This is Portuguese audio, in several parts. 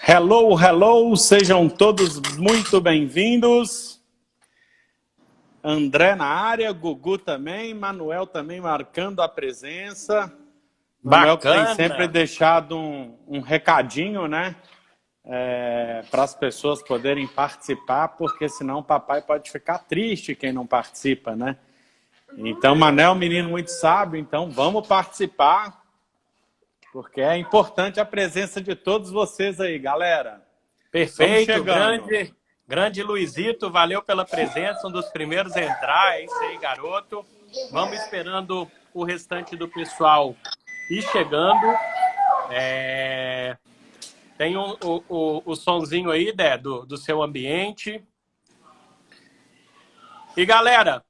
Hello, hello, sejam todos muito bem-vindos. André na área, Gugu também, Manuel também marcando a presença. Manuel que tem sempre deixado um recadinho, né? Para as pessoas poderem participar, porque senão o papai pode ficar triste quem não participa, né? Então, Manuel é um menino muito sábio, então vamos participar, porque é importante a presença de todos vocês aí, galera. Perfeito, grande Luizito, valeu pela presença, um dos primeiros a entrar, é isso aí, garoto. Vamos esperando o restante do pessoal ir chegando. Tem o sonzinho aí, Dé, do seu ambiente. E galera,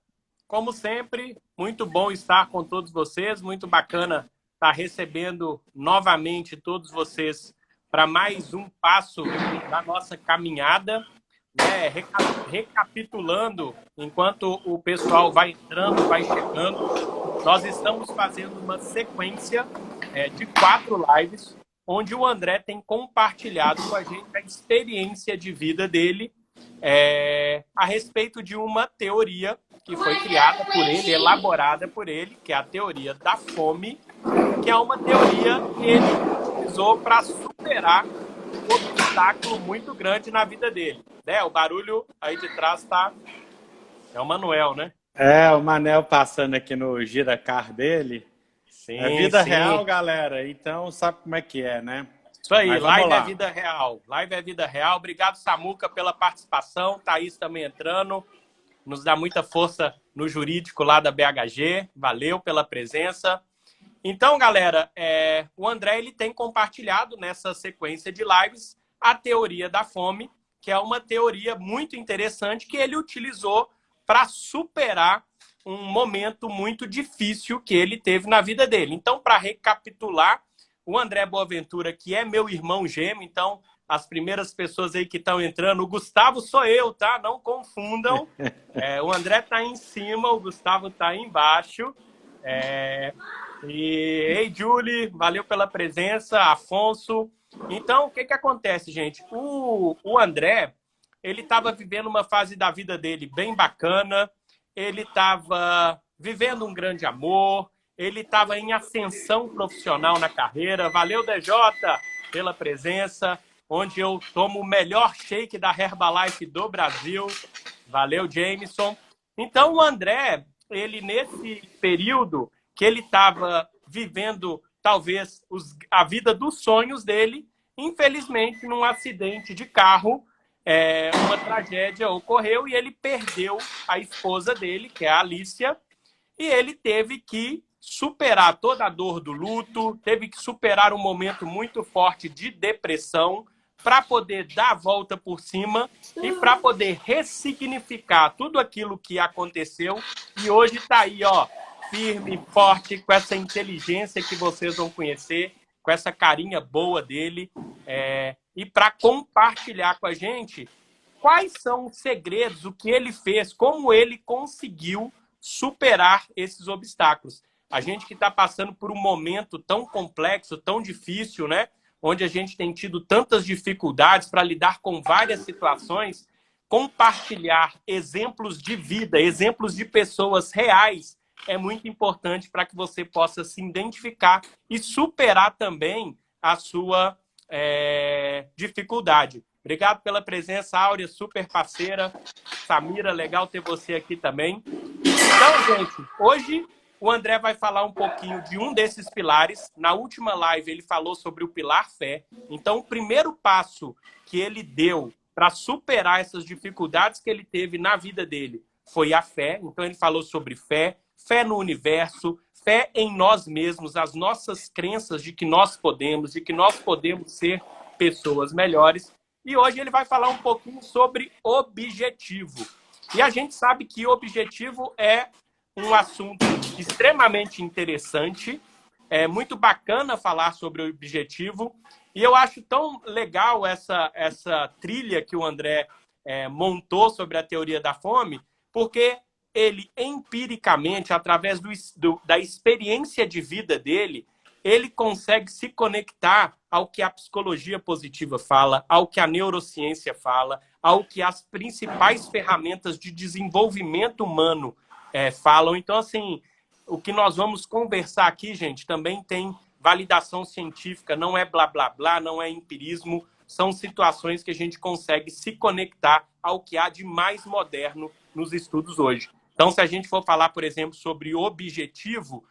como sempre, muito bom estar com todos vocês, muito bacana estar recebendo novamente todos vocês para mais um passo da nossa caminhada, né? Recapitulando, enquanto o pessoal vai entrando, vai chegando, nós estamos fazendo uma sequência de 4 lives, onde o André tem compartilhado com a gente a experiência de vida dele a respeito de uma teoria que foi criada por ele, elaborada por ele, que é a teoria da fome, que é uma teoria que ele utilizou para superar um obstáculo muito grande na vida dele. Né? O barulho aí de trás tá... É o Manuel, né? É, o Manel passando aqui no giracar dele. Sim, é vida sim. real, galera. Então, sabe como é que é, né? Isso aí, live lá. é vida real. Live é vida real. Obrigado, Samuca, pela participação. Thaís também entrando. Nos dá muita força no jurídico lá da BHG. Valeu pela presença. Então, galera, o André ele tem compartilhado nessa sequência de lives a teoria da fome, que é uma teoria muito interessante que ele utilizou para superar um momento muito difícil que ele teve na vida dele. Então, para recapitular, o André Boaventura, que é meu irmão gêmeo, então as primeiras pessoas aí que estão entrando, o Gustavo sou eu, tá? Não confundam. O André tá em cima, o Gustavo tá aí embaixo. Ei, Julie, valeu pela presença, Afonso. Então, o que acontece, gente? O André, ele estava vivendo uma fase da vida dele bem bacana, ele estava vivendo um grande amor, ele estava em ascensão profissional na carreira. Valeu, DJ, pela presença, onde eu tomo o melhor shake da Herbalife do Brasil. Valeu, Jameson. Então, o André, ele nesse período que ele estava vivendo, talvez, a vida dos sonhos dele, infelizmente, num acidente de carro, uma tragédia ocorreu e ele perdeu a esposa dele, que é a Alicia, e ele teve que superar toda a dor do luto, teve que superar um momento muito forte de depressão para poder dar a volta por cima e para poder ressignificar tudo aquilo que aconteceu. E hoje está aí, ó, firme, forte, com essa inteligência que vocês vão conhecer, com essa carinha boa dele, e para compartilhar com a gente quais são os segredos, o que ele fez, como ele conseguiu superar esses obstáculos. A gente que está passando por um momento tão complexo, tão difícil, né? Onde a gente tem tido tantas dificuldades para lidar com várias situações, compartilhar exemplos de vida, exemplos de pessoas reais, é muito importante para que você possa se identificar e superar também a sua dificuldade. Obrigado pela presença, Áurea, super parceira. Samira, legal ter você aqui também. Então, gente, hoje o André vai falar um pouquinho de um desses pilares. Na última live ele falou sobre o pilar fé. Então, o primeiro passo que ele deu para superar essas dificuldades que ele teve na vida dele foi a fé. Então, ele falou sobre fé, fé no universo, fé em nós mesmos, as nossas crenças de que nós podemos, ser pessoas melhores. E hoje ele vai falar um pouquinho sobre objetivo. E a gente sabe que objetivo é um assunto extremamente interessante. É muito bacana falar sobre o objetivo. E eu acho tão legal essa trilha que o André montou sobre a teoria da fome, porque ele, empiricamente, através da experiência de vida dele, ele consegue se conectar ao que a psicologia positiva fala, ao que a neurociência fala, ao que as principais ferramentas de desenvolvimento humano falam. Então, assim, o que nós vamos conversar aqui, gente, também tem validação científica, não é blá, blá, blá, não é empirismo, são situações que a gente consegue se conectar ao que há de mais moderno nos estudos hoje. Então, se a gente for falar, por exemplo, sobre objetivo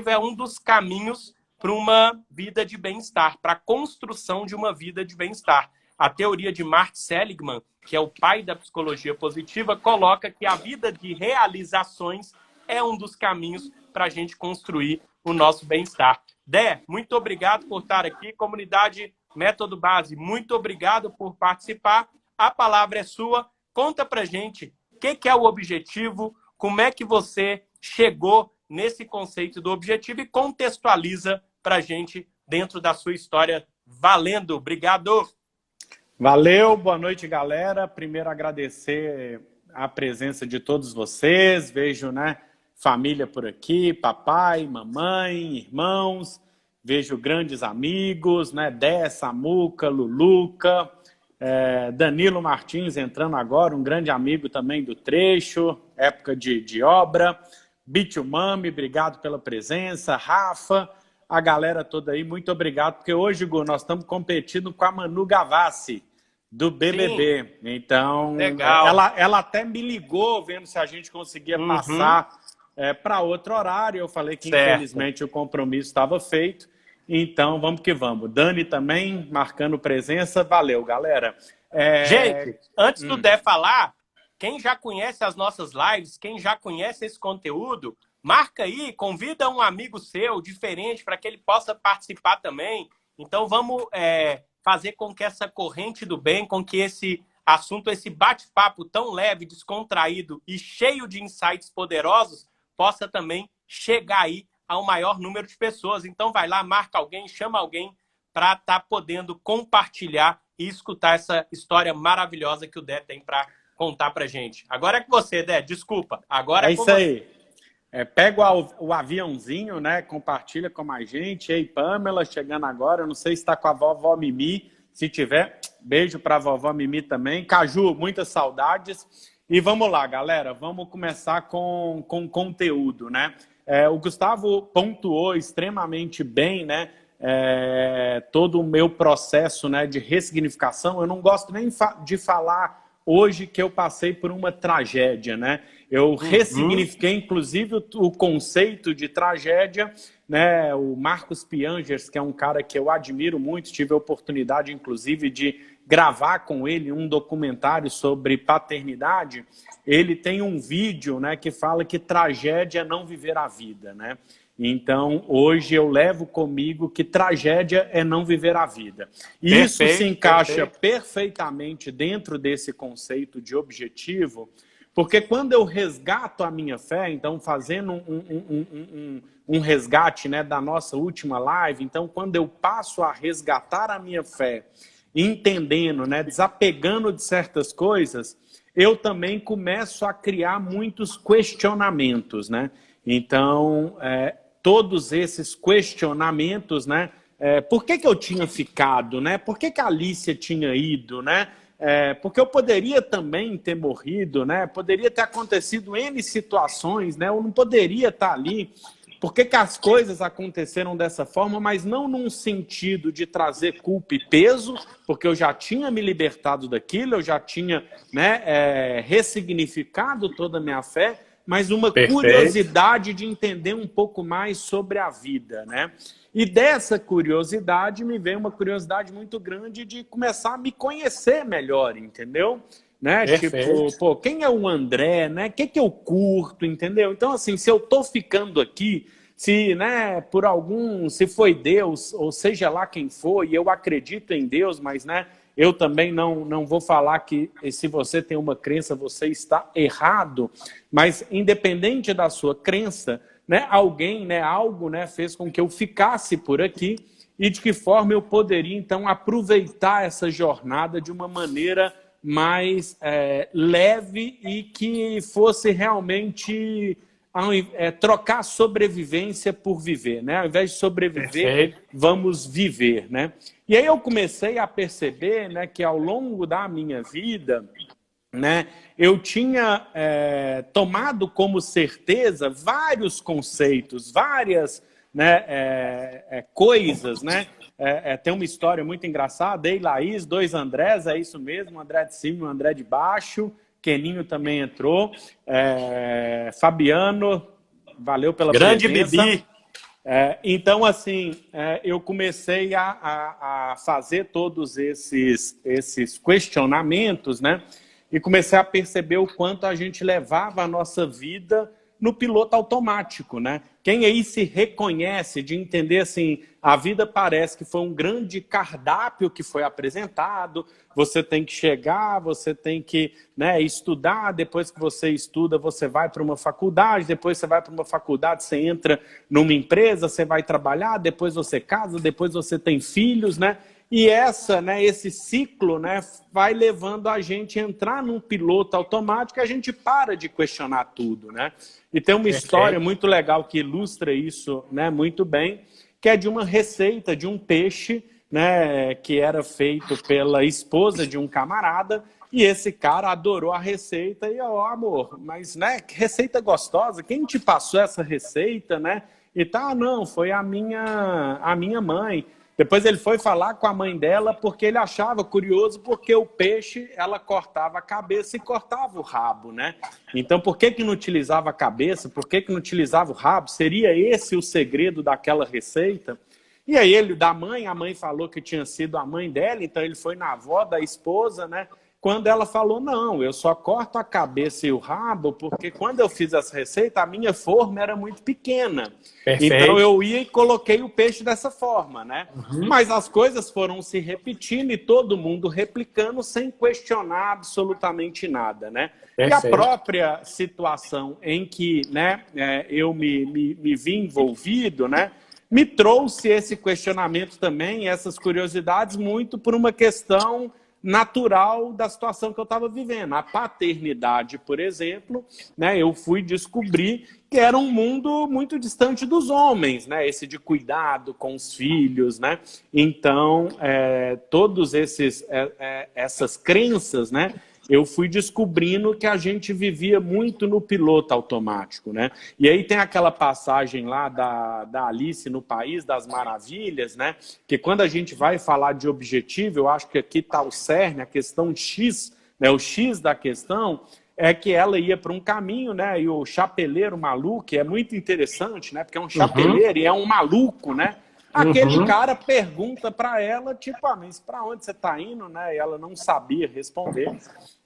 é um dos caminhos para uma vida de bem-estar, para a construção de uma vida de bem-estar. A teoria de Mark Seligman, que é o pai da psicologia positiva, coloca que a vida de realizações é um dos caminhos para a gente construir o nosso bem-estar. Dé, muito obrigado por estar aqui. Comunidade Método Base, muito obrigado por participar. A palavra é sua. Conta pra gente o que é o objetivo, como é que você chegou nesse conceito do objetivo e contextualiza pra gente dentro da sua história. Valendo! Obrigado! Valeu, boa noite, galera. Primeiro, agradecer a presença de todos vocês. Vejo, né, família por aqui, papai, mamãe, irmãos. Vejo grandes amigos, né? Dé, Samuca, Luluca, Danilo Martins entrando agora, um grande amigo também do trecho, época de obra. Bitumami, obrigado pela presença. Rafa, a galera toda aí, muito obrigado, porque hoje, Gu, nós estamos competindo com a Manu Gavassi, do BBB. Sim. Então, legal. Ela até me ligou, vendo se a gente conseguia passar para outro horário. Eu falei que, infelizmente, o compromisso estava feito. Então, vamos que vamos. Dani também, marcando presença. Valeu, galera. Gente, antes do Dé falar, quem já conhece as nossas lives, quem já conhece esse conteúdo, marca aí, convida um amigo seu, diferente, para que ele possa participar também. Então, vamos fazer com que essa corrente do bem, com que esse assunto, esse bate-papo tão leve, descontraído e cheio de insights poderosos, possa também chegar aí ao maior número de pessoas. Então vai lá, marca alguém, chama alguém para estar podendo compartilhar e escutar essa história maravilhosa que o Dé tem para contar para gente. Agora é com você, Dé, desculpa. Agora é com isso aí. Pega o aviãozinho, né? Compartilha com a gente. Ei, Pamela, chegando agora. Eu não sei se está com a vovó Mimi. Se tiver, beijo para a vovó Mimi também. Caju, muitas saudades. E vamos lá, galera. Vamos começar com conteúdo, né? O Gustavo pontuou extremamente bem, né, todo o meu processo, né, de ressignificação. Eu não gosto nem de falar hoje que eu passei por uma tragédia, né? Eu ressignifiquei, inclusive, o conceito de tragédia, né? O Marcos Piangers, que é um cara que eu admiro muito, tive a oportunidade, inclusive, de gravar com ele um documentário sobre paternidade. Ele tem um vídeo, né, que fala que tragédia é não viver a vida, né? Então, hoje eu levo comigo que tragédia é não viver a vida. E isso se encaixa perfeitamente dentro desse conceito de objetivo, porque quando eu resgato a minha fé, então fazendo um resgate, né, da nossa última live, então quando eu passo a resgatar a minha fé, entendendo, né, desapegando de certas coisas, eu também começo a criar muitos questionamentos, né? Então, todos esses questionamentos, né? Por que eu tinha ficado, né? Por que a Alicia tinha ido, né? Porque eu poderia também ter morrido, né? Poderia ter acontecido N situações, né? Eu não poderia estar ali. Por que as coisas aconteceram dessa forma, mas não num sentido de trazer culpa e peso, porque eu já tinha me libertado daquilo, eu já tinha, né, ressignificado toda a minha fé, mas uma curiosidade de entender um pouco mais sobre a vida, né? E dessa curiosidade me veio uma curiosidade muito grande de começar a me conhecer melhor, entendeu? Né? Tipo, pô, quem é o André, né? O que eu curto, entendeu? Então, assim, se eu tô ficando aqui, se, né, se foi Deus, ou seja lá quem for, e eu acredito em Deus, mas, né, eu também não vou falar que se você tem uma crença, você está errado, mas independente da sua crença, né, alguém, né, algo, né, fez com que eu ficasse por aqui, e de que forma eu poderia, então, aproveitar essa jornada de uma maneira mais leve e que fosse realmente trocar sobrevivência por viver, né? Ao invés de sobreviver, Perfeito. vamos viver, né? E aí eu comecei a perceber, né, que ao longo da minha vida, né, eu tinha tomado como certeza vários conceitos, várias, né, coisas, né? Tem uma história muito engraçada, eu e Laís, 2 Andrés, é isso mesmo, um André de cima e um André de baixo, Keninho também entrou, Fabiano, valeu pela Grande presença. Bibi. Então, assim, eu comecei a fazer todos esses questionamentos, né? E comecei a perceber o quanto a gente levava a nossa vida no piloto automático, né? Quem aí se reconhece de entender assim, a vida parece que foi um grande cardápio que foi apresentado, você tem que chegar, você tem que, né, estudar, depois que você estuda, você vai para uma faculdade, depois você vai para uma faculdade, você entra numa empresa, você vai trabalhar, depois você casa, depois você tem filhos, né? E esse ciclo, né, vai levando a gente a entrar num piloto automático e a gente para de questionar tudo, né? E tem uma história muito legal que ilustra isso, né, muito bem, que é de uma receita de um peixe, né, que era feito pela esposa de um camarada, e esse cara adorou a receita e, amor, mas, né, que receita gostosa, quem te passou essa receita, né? E tá, não, foi a minha mãe. Depois ele foi falar com a mãe dela porque ele achava curioso porque o peixe, ela cortava a cabeça e cortava o rabo, né? Então, por que não utilizava a cabeça? Por que não utilizava o rabo? Seria esse o segredo daquela receita? E aí a mãe falou que tinha sido a mãe dela, então ele foi na avó da esposa, né? Quando ela falou, não, eu só corto a cabeça e o rabo, porque quando eu fiz essa receita, a minha forma era muito pequena. Perfeito. Então eu ia e coloquei o peixe dessa forma, né? Mas as coisas foram se repetindo e todo mundo replicando sem questionar absolutamente nada, né? Perfeito. E a própria situação em que, né, eu me vi envolvido, né? Me trouxe esse questionamento também, essas curiosidades, muito por uma questão natural da situação que eu estava vivendo. A paternidade, por exemplo, né, eu fui descobrir que era um mundo muito distante dos homens, né, esse de cuidado com os filhos, né? Então, todos essas crenças, né, eu fui descobrindo que a gente vivia muito no piloto automático, né? E aí tem aquela passagem lá da Alice no País das Maravilhas, né? Que quando a gente vai falar de objetivo, eu acho que aqui está o cerne, a questão X, né? O X da questão é que ela ia para um caminho, né? E o chapeleiro maluco, é muito interessante, né? Porque é um chapeleiro e é um maluco, né? Aquele cara pergunta para ela, tipo, mas para onde você está indo, né? E ela não sabia responder.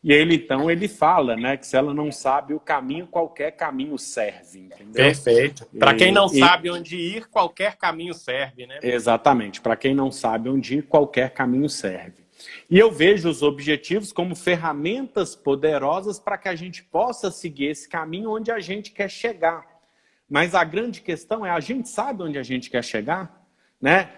E ele fala, né, que se ela não sabe o caminho, qualquer caminho serve, entendeu? Perfeito. Para quem não sabe onde ir, qualquer caminho serve, né? Exatamente. Para quem não sabe onde ir, qualquer caminho serve. E eu vejo os objetivos como ferramentas poderosas para que a gente possa seguir esse caminho onde a gente quer chegar. Mas a grande questão é, a gente sabe onde a gente quer chegar? Né?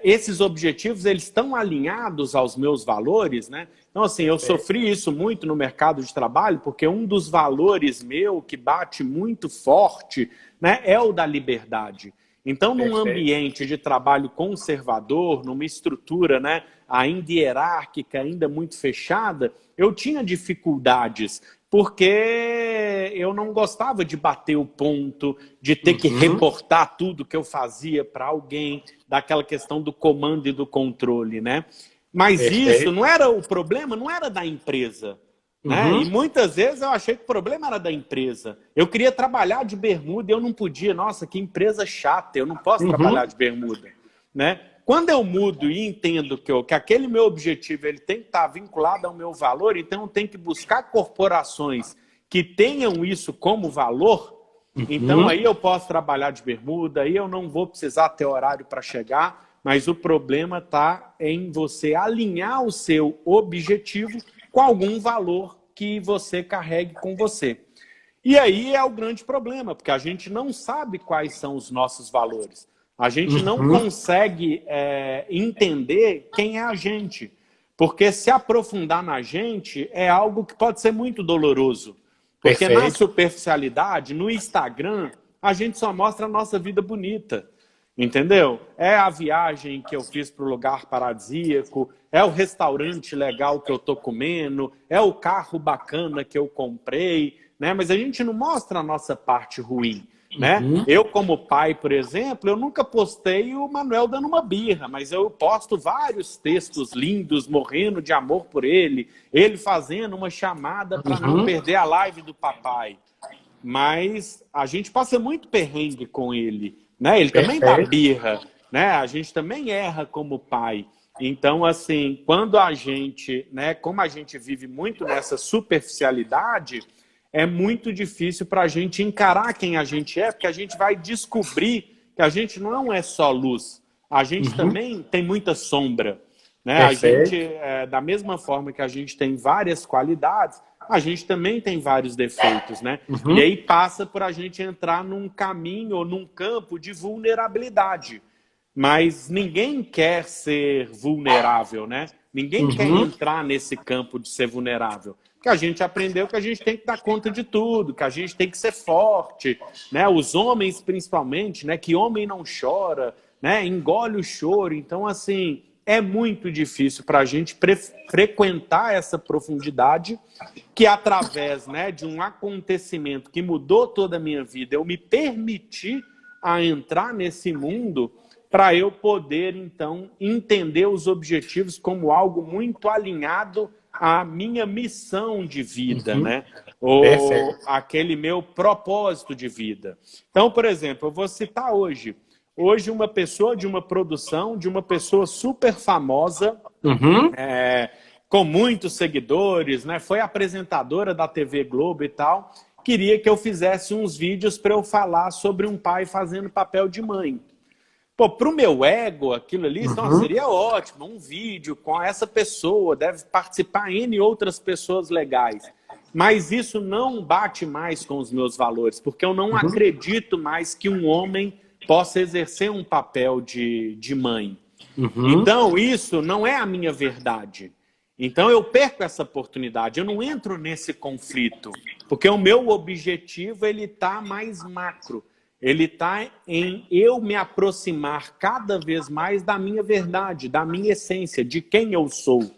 Esses objetivos, eles estão alinhados aos meus valores, né? Então, assim, eu sofri isso muito no mercado de trabalho, porque um dos valores meu que bate muito forte, né, é o da liberdade. Então, num ambiente de trabalho conservador, numa estrutura, né, ainda hierárquica, ainda muito fechada, eu tinha dificuldades, porque eu não gostava de bater o ponto, de ter que reportar tudo que eu fazia para alguém, daquela questão do comando e do controle, né? Mas isso não era o problema, não era da empresa. Né? E muitas vezes eu achei que o problema era da empresa. Eu queria trabalhar de bermuda e eu não podia. Nossa, que empresa chata, eu não posso trabalhar de bermuda. Né? Quando eu mudo e entendo que aquele meu objetivo ele tem que estar vinculado ao meu valor, então eu tenho que buscar corporações que tenham isso como valor, então aí eu posso trabalhar de bermuda, aí eu não vou precisar ter horário para chegar, mas o problema está em você alinhar o seu objetivo com algum valor que você carregue com você. E aí é o grande problema, porque a gente não sabe quais são os nossos valores. A gente não consegue entender quem é a gente. Porque se aprofundar na gente é algo que pode ser muito doloroso. Porque na Perfeito. superficialidade, no Instagram, a gente só mostra a nossa vida bonita. Entendeu? É a viagem que eu fiz para o lugar paradisíaco, é o restaurante legal que eu tô comendo, é o carro bacana que eu comprei, né? Mas a gente não mostra a nossa parte ruim, né? Eu, como pai, por exemplo, eu nunca postei o Manuel dando uma birra, mas eu posto vários textos lindos, morrendo de amor por ele fazendo uma chamada para não perder a live do papai. Mas a gente passa muito perrengue com ele, né? Ele também dá birra, né? A gente também erra como pai. Então, assim, quando a gente, né, como a gente vive muito nessa superficialidade, é muito difícil para a gente encarar quem a gente é, porque a gente vai descobrir que a gente não é só luz, a gente também tem muita sombra, né? A gente, da mesma forma que a gente tem várias qualidades, a gente também tem vários defeitos, né? E aí passa por a gente entrar num caminho ou num campo de vulnerabilidade. Mas ninguém quer ser vulnerável, né? Ninguém quer entrar nesse campo de ser vulnerável. Porque a gente aprendeu que a gente tem que dar conta de tudo, que a gente tem que ser forte, né? Os homens, principalmente, né? Que homem não chora, né? Engole o choro. Então, assim, é muito difícil para a gente frequentar essa profundidade que, através, né, de um acontecimento que mudou toda a minha vida, eu me permiti a entrar nesse mundo para eu poder, então, entender os objetivos como algo muito alinhado à minha missão de vida, né? Ou aquele meu propósito de vida. Então, por exemplo, eu vou citar hoje uma pessoa de uma produção, de uma pessoa super famosa, com muitos seguidores, né? Foi apresentadora da TV Globo e tal, queria que eu fizesse uns vídeos para eu falar sobre um pai fazendo papel de mãe. Pô, pro meu ego, aquilo ali seria ótimo, um vídeo com essa pessoa, deve participar N outras pessoas legais. Mas isso não bate mais com os meus valores, porque eu não acredito mais que um homem possa exercer um papel de mãe. Então, isso não é a minha verdade. Então, eu perco essa oportunidade, eu não entro nesse conflito, porque o meu objetivo ele está mais macro. Ele está em eu me aproximar cada vez mais da minha verdade, da minha essência, de quem eu sou.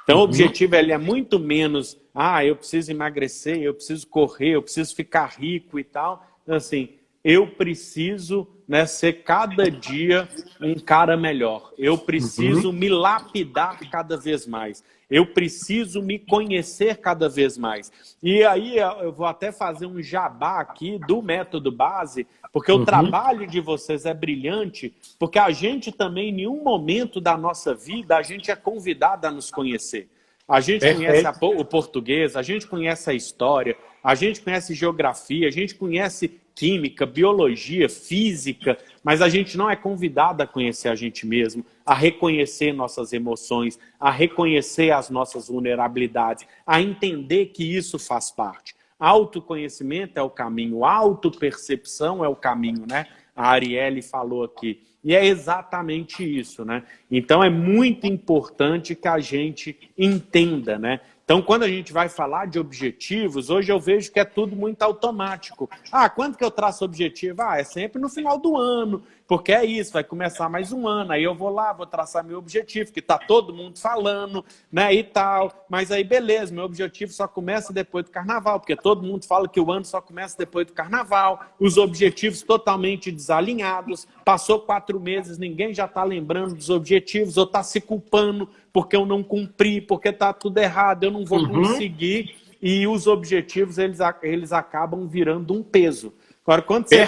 Então, o objetivo ele é muito menos, eu preciso emagrecer, eu preciso correr, eu preciso ficar rico e tal. Então, assim, eu preciso, né, ser cada dia um cara melhor. Eu preciso me lapidar cada vez mais. Eu preciso me conhecer cada vez mais. E aí eu vou até fazer um jabá aqui do Método Base, porque o trabalho de vocês é brilhante, porque a gente também, em nenhum momento da nossa vida, a gente é convidado a nos conhecer. A gente conhece o português, a gente conhece a história, a gente conhece geografia, a gente conhece química, biologia, física, mas a gente não é convidado a conhecer a gente mesmo, a reconhecer nossas emoções, a reconhecer as nossas vulnerabilidades, a entender que isso faz parte. Autoconhecimento é o caminho, autopercepção é o caminho, né? A Arielle falou aqui. E é exatamente isso, né? Então é muito importante que a gente entenda, né? Então, quando a gente vai falar de objetivos, hoje eu vejo que é tudo muito automático. Quando que eu traço objetivo? É sempre no final do ano, porque é isso, vai começar mais um ano, aí eu vou lá, vou traçar meu objetivo, que tá todo mundo falando, né, e tal. Mas aí, beleza, meu objetivo só começa depois do carnaval, porque todo mundo fala que o ano só começa depois do carnaval, os objetivos totalmente desalinhados, passou 4 meses, ninguém já tá lembrando dos objetivos, ou tá se culpando porque eu não cumpri, porque tá tudo errado, eu não vou conseguir, e os objetivos, eles acabam virando um peso. Agora, quando você...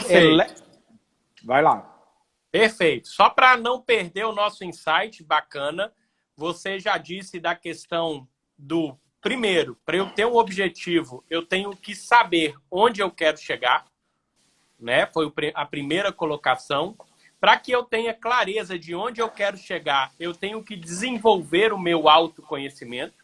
Vai lá. Perfeito. Só para não perder o nosso insight bacana, você já disse da questão do... Primeiro, para eu ter um objetivo, eu tenho que saber onde eu quero chegar, né? Foi a primeira colocação. Para que eu tenha clareza de onde eu quero chegar, eu tenho que desenvolver o meu autoconhecimento.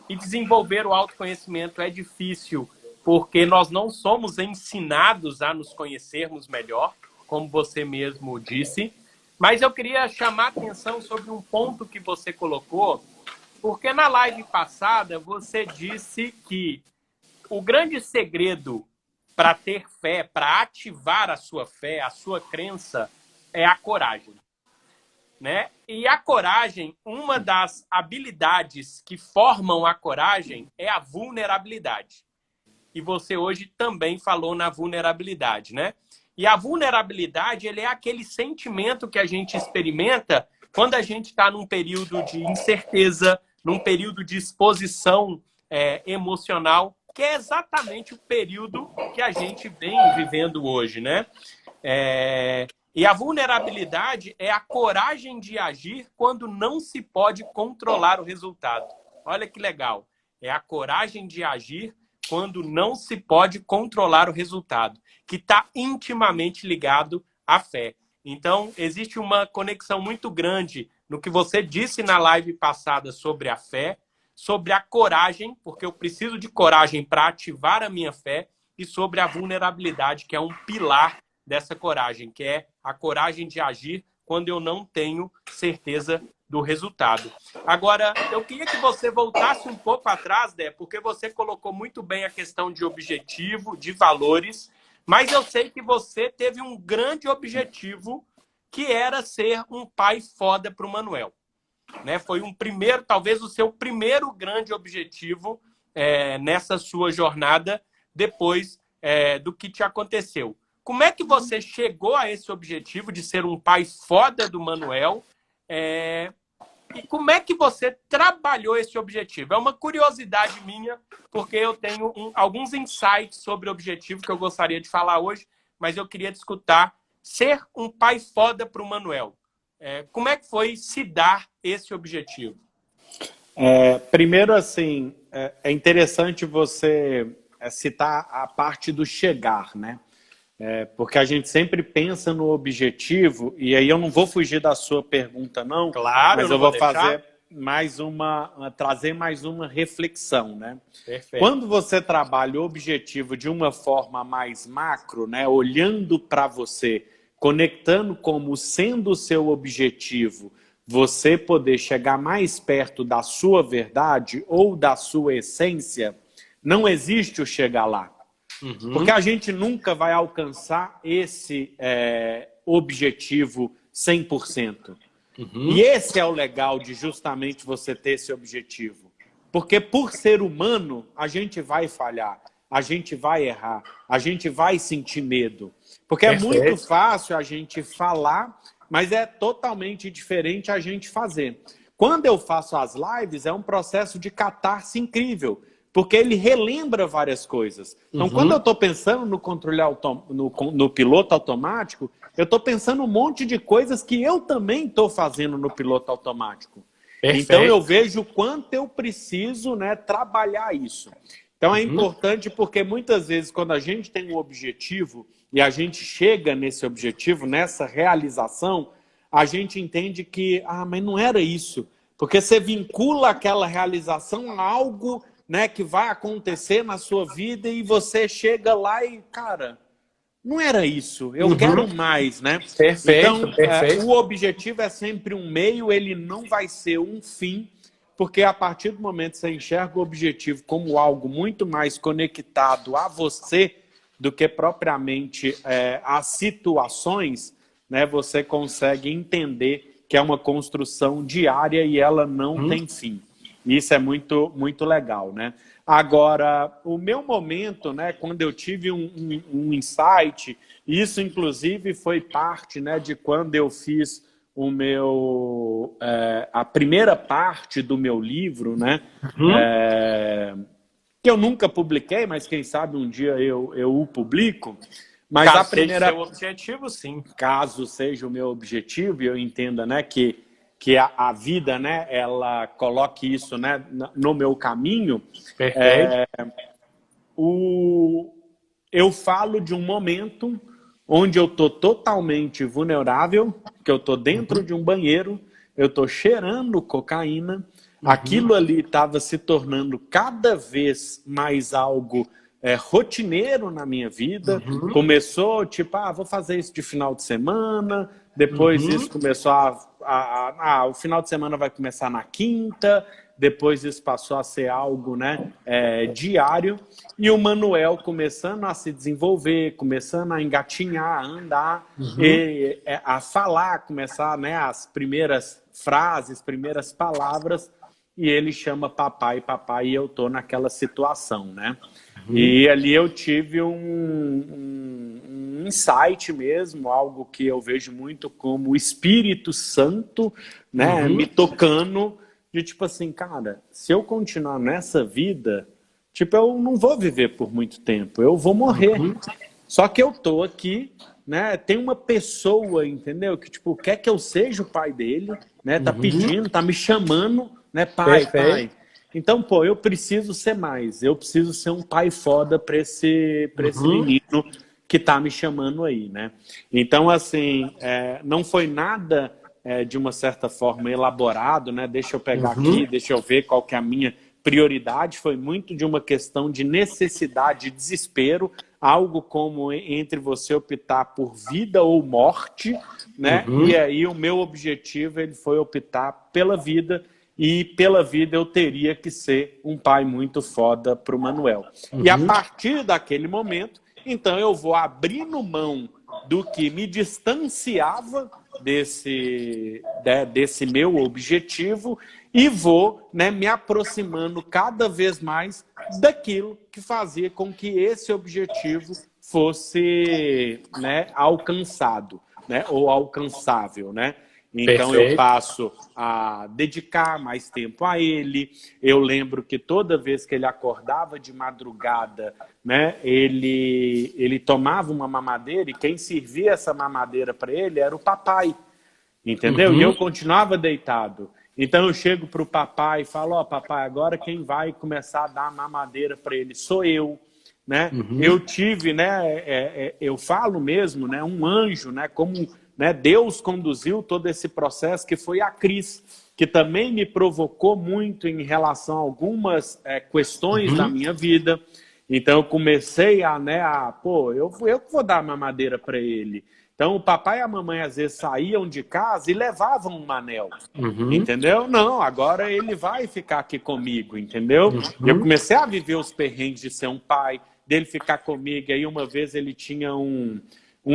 E desenvolver o autoconhecimento é difícil, porque nós não somos ensinados a nos conhecermos melhor, como você mesmo disse. Mas eu queria chamar a atenção sobre um ponto que você colocou, porque na live passada você disse que o grande segredo para ter fé, para ativar a sua fé, a sua crença, é a coragem, né? E a coragem, uma das habilidades que formam a coragem é a vulnerabilidade. E você hoje também falou na vulnerabilidade, né? E a vulnerabilidade, ele é aquele sentimento que a gente experimenta quando a gente está num período de incerteza, num período de exposição emocional, que é exatamente o período que a gente vem vivendo hoje, né? E a vulnerabilidade é a coragem de agir quando não se pode controlar o resultado. Olha que legal. É a coragem de agir quando não se pode controlar o resultado, que está intimamente ligado à fé. Então, existe uma conexão muito grande no que você disse na live passada sobre a fé, sobre a coragem, porque eu preciso de coragem para ativar a minha fé, e sobre a vulnerabilidade, que é um pilar dessa coragem, que é a coragem de agir quando eu não tenho certeza do resultado. Agora, eu queria que você voltasse um pouco atrás, Dé, porque você colocou muito bem a questão de objetivo, de valores, mas eu sei que você teve um grande objetivo, que era ser um pai foda para o Manuel. Né? Foi talvez o seu primeiro grande objetivo nessa sua jornada, depois do que te aconteceu. Como é que você chegou a esse objetivo de ser um pai foda do Manuel? E como é que você trabalhou esse objetivo? É uma curiosidade minha, porque eu tenho alguns insights sobre o objetivo que eu gostaria de falar hoje, mas eu queria escutar ser um pai foda para o Manuel. Como é que foi se dar esse objetivo? Primeiro, assim, é interessante você citar a parte do chegar, né? Porque a gente sempre pensa no objetivo, e aí eu não vou fugir da sua pergunta, não. Claro, mas eu vou fazer trazer mais uma reflexão, né? Perfeito. Quando você trabalha o objetivo de uma forma mais macro, né? Olhando para você, conectando como sendo o seu objetivo, você poder chegar mais perto da sua verdade ou da sua essência, não existe o chegar lá. Uhum. Porque a gente nunca vai alcançar esse objetivo 100%. Uhum. E esse é o legal de justamente você ter esse objetivo. Porque por ser humano, a gente vai falhar, a gente vai errar, a gente vai sentir medo. Porque Perfeito. É muito fácil a gente falar, mas é totalmente diferente a gente fazer. Quando eu faço as lives, é um processo de catarse incrível. Porque ele relembra várias coisas. Então, quando eu estou pensando no controle no piloto automático, eu estou pensando um monte de coisas que eu também estou fazendo no piloto automático. Perfeito. Então, eu vejo o quanto eu preciso, né, trabalhar isso. Então, é importante porque muitas vezes, quando a gente tem um objetivo e a gente chega nesse objetivo, nessa realização, a gente entende que, mas não era isso. Porque você vincula aquela realização a algo, né, que vai acontecer na sua vida e você chega lá e, cara, não era isso, eu quero mais, né? Perfeito, então, perfeito. O objetivo é sempre um meio, ele não vai ser um fim, porque a partir do momento que você enxerga o objetivo como algo muito mais conectado a você do que propriamente as situações, né, você consegue entender que é uma construção diária e ela não tem fim. Isso é muito, muito legal, né? Agora, o meu momento, né, quando eu tive um insight, isso inclusive foi parte, né, de quando eu fiz a primeira parte do meu livro, né? Que eu nunca publiquei, mas quem sabe um dia eu o publico. Mas caso a primeira... seja o seu objetivo, sim. Caso seja o meu objetivo, e eu entenda, né, que a vida, né, ela coloque isso, né, no meu caminho. Perfeito. Eu falo de um momento onde eu estou totalmente vulnerável, que eu estou dentro de um banheiro, eu estou cheirando cocaína, aquilo ali estava se tornando cada vez mais algo rotineiro na minha vida. Começou, tipo, vou fazer isso de final de semana, depois isso começou o final de semana vai começar na quinta, depois isso passou a ser algo, né, diário, e o Manuel começando a se desenvolver, começando a engatinhar, a andar, a falar, começar, né, as primeiras frases, primeiras palavras, e ele chama papai, papai, e eu tô naquela situação, né? E ali eu tive um insight mesmo, algo que eu vejo muito como o Espírito Santo, né, me tocando, de tipo assim, cara, se eu continuar nessa vida, tipo, eu não vou viver por muito tempo, eu vou morrer. Só que eu tô aqui, né, tem uma pessoa, entendeu, que tipo, quer que eu seja o pai dele, né, tá pedindo, tá me chamando, né, pai, pai. Então, pô, eu preciso ser mais. Eu preciso ser um pai foda pra esse menino que tá me chamando aí, né? Então, assim, não foi nada de uma certa forma elaborado, né? Deixa eu pegar aqui, deixa eu ver qual que é a minha prioridade. Foi muito de uma questão de necessidade, de desespero, algo como entre você optar por vida ou morte, né? E aí o meu objetivo ele foi optar pela vida. E pela vida eu teria que ser um pai muito foda pro Manuel. E a partir daquele momento, então eu vou abrindo mão do que me distanciava desse meu objetivo e vou, né, me aproximando cada vez mais daquilo que fazia com que esse objetivo fosse, né, alcançado, né, ou alcançável, né? Então eu passo a dedicar mais tempo a ele. Eu lembro que toda vez que ele acordava de madrugada, né, ele tomava uma mamadeira e quem servia essa mamadeira para ele era o papai, entendeu? E eu continuava deitado. Então eu chego para o papai e falo, ó, papai, agora quem vai começar a dar a mamadeira para ele sou eu. Né? Eu tive, né, eu falo mesmo, né, um anjo, né, como, né, Deus conduziu todo esse processo, que foi a Cris, que também me provocou muito em relação a algumas questões da minha vida. Então eu comecei pô, eu vou dar mamadeira para ele. Então o papai e a mamãe às vezes saíam de casa e levavam um anel, entendeu? Não, agora ele vai ficar aqui comigo, entendeu? E eu comecei a viver os perrengues de ser um pai, dele ficar comigo. E aí uma vez ele tinha um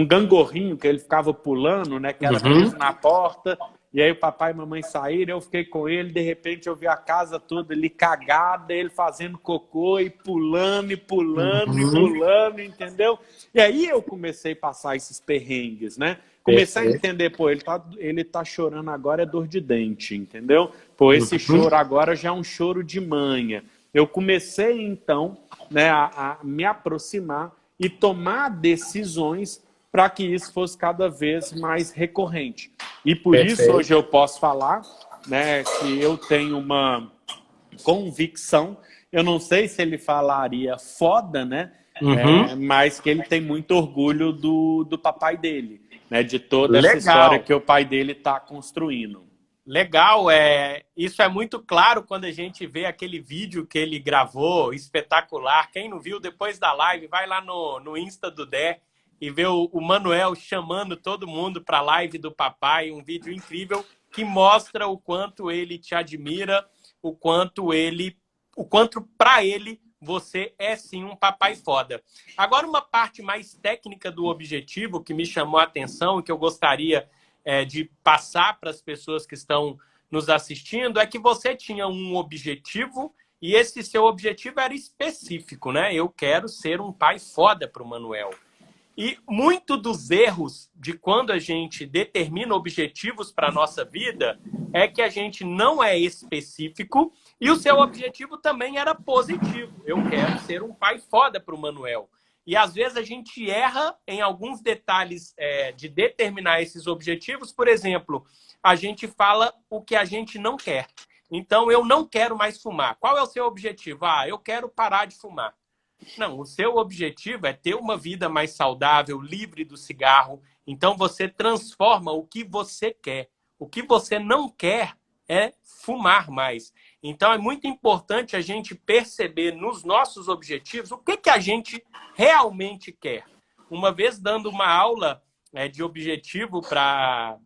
gangorrinho que ele ficava pulando, né, que era preso na porta. E aí o papai e a mamãe saíram, eu fiquei com ele, de repente eu vi a casa toda ali cagada, ele fazendo cocô e pulando, e pulando, e pulando, entendeu? E aí eu comecei a passar esses perrengues, né? Comecei a entender, pô, ele tá chorando agora, é dor de dente, entendeu? Pô, esse choro agora já é um choro de manha. Eu comecei, então, né, a me aproximar e tomar decisões para que isso fosse cada vez mais recorrente. E por isso hoje eu posso falar, né, que eu tenho uma convicção, eu não sei se ele falaria foda, né, mas que ele tem muito orgulho do papai dele, né, de toda essa história que o pai dele está construindo. Legal, isso é muito claro quando a gente vê aquele vídeo que ele gravou, espetacular. Quem não viu, depois da live, vai lá no Insta do Dé e vê o Manuel chamando todo mundo para a live do papai, um vídeo incrível que mostra o quanto ele te admira, o quanto para ele você é sim um papai foda. Agora uma parte mais técnica do objetivo que me chamou a atenção e que eu gostaria de passar para as pessoas que estão nos assistindo é que você tinha um objetivo e esse seu objetivo era específico, né? Eu quero ser um pai foda para o Manuel. E muito dos erros de quando a gente determina objetivos para a nossa vida é que a gente não é específico e o seu objetivo também era positivo. Eu quero ser um pai foda para o Manuel. E às vezes a gente erra em alguns detalhes de determinar esses objetivos. Por exemplo, a gente fala o que a gente não quer. Então, eu não quero mais fumar. Qual é o seu objetivo? Ah, eu quero parar de fumar. Não, o seu objetivo é ter uma vida mais saudável, livre do cigarro. Então, você transforma o que você quer. O que você não quer é fumar mais. Então, é muito importante a gente perceber nos nossos objetivos o que a gente realmente quer. Uma vez dando uma aula de objetivo para,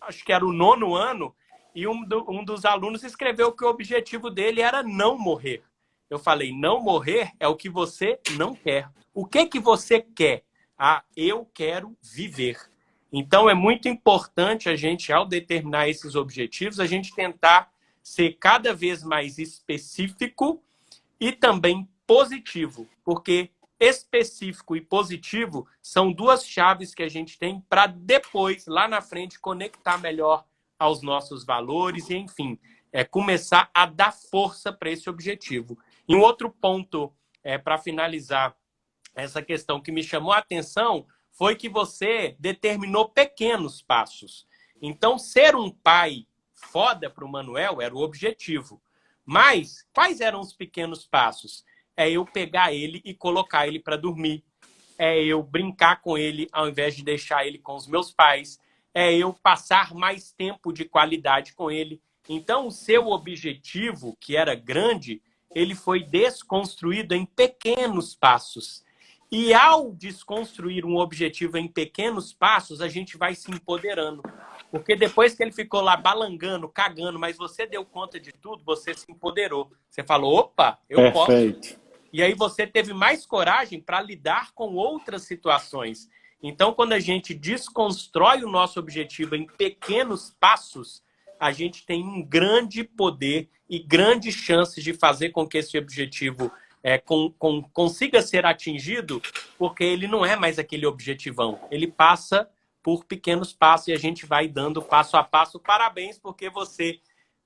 acho que era o 9º ano, e um dos alunos escreveu que o objetivo dele era não morrer. Eu falei, não morrer é o que você não quer. O que você quer? Ah, eu quero viver. Então, é muito importante a gente, ao determinar esses objetivos, a gente tentar ser cada vez mais específico e também positivo, porque específico e positivo são duas chaves que a gente tem para depois, lá na frente, conectar melhor aos nossos valores e, enfim, começar a dar força para esse objetivo. E um outro ponto, para finalizar essa questão que me chamou a atenção, foi que você determinou pequenos passos. Então, ser um pai foda para o Manuel era o objetivo. Mas, quais eram os pequenos passos? É eu pegar ele e colocar ele para dormir. É eu brincar com ele ao invés de deixar ele com os meus pais. É eu passar mais tempo de qualidade com ele. Então, o seu objetivo, que era grande, ele foi desconstruído em pequenos passos. E ao desconstruir um objetivo em pequenos passos, a gente vai se empoderando. Porque depois que ele ficou lá balangando, cagando, mas você deu conta de tudo, você se empoderou. Você falou, opa, eu posso. E aí você teve mais coragem para lidar com outras situações. Então, quando a gente desconstrói o nosso objetivo em pequenos passos, a gente tem um grande poder e grandes chances de fazer com que esse objetivo consiga ser atingido, porque ele não é mais aquele objetivão. Ele passa por pequenos passos e a gente vai dando passo a passo. Parabéns, porque você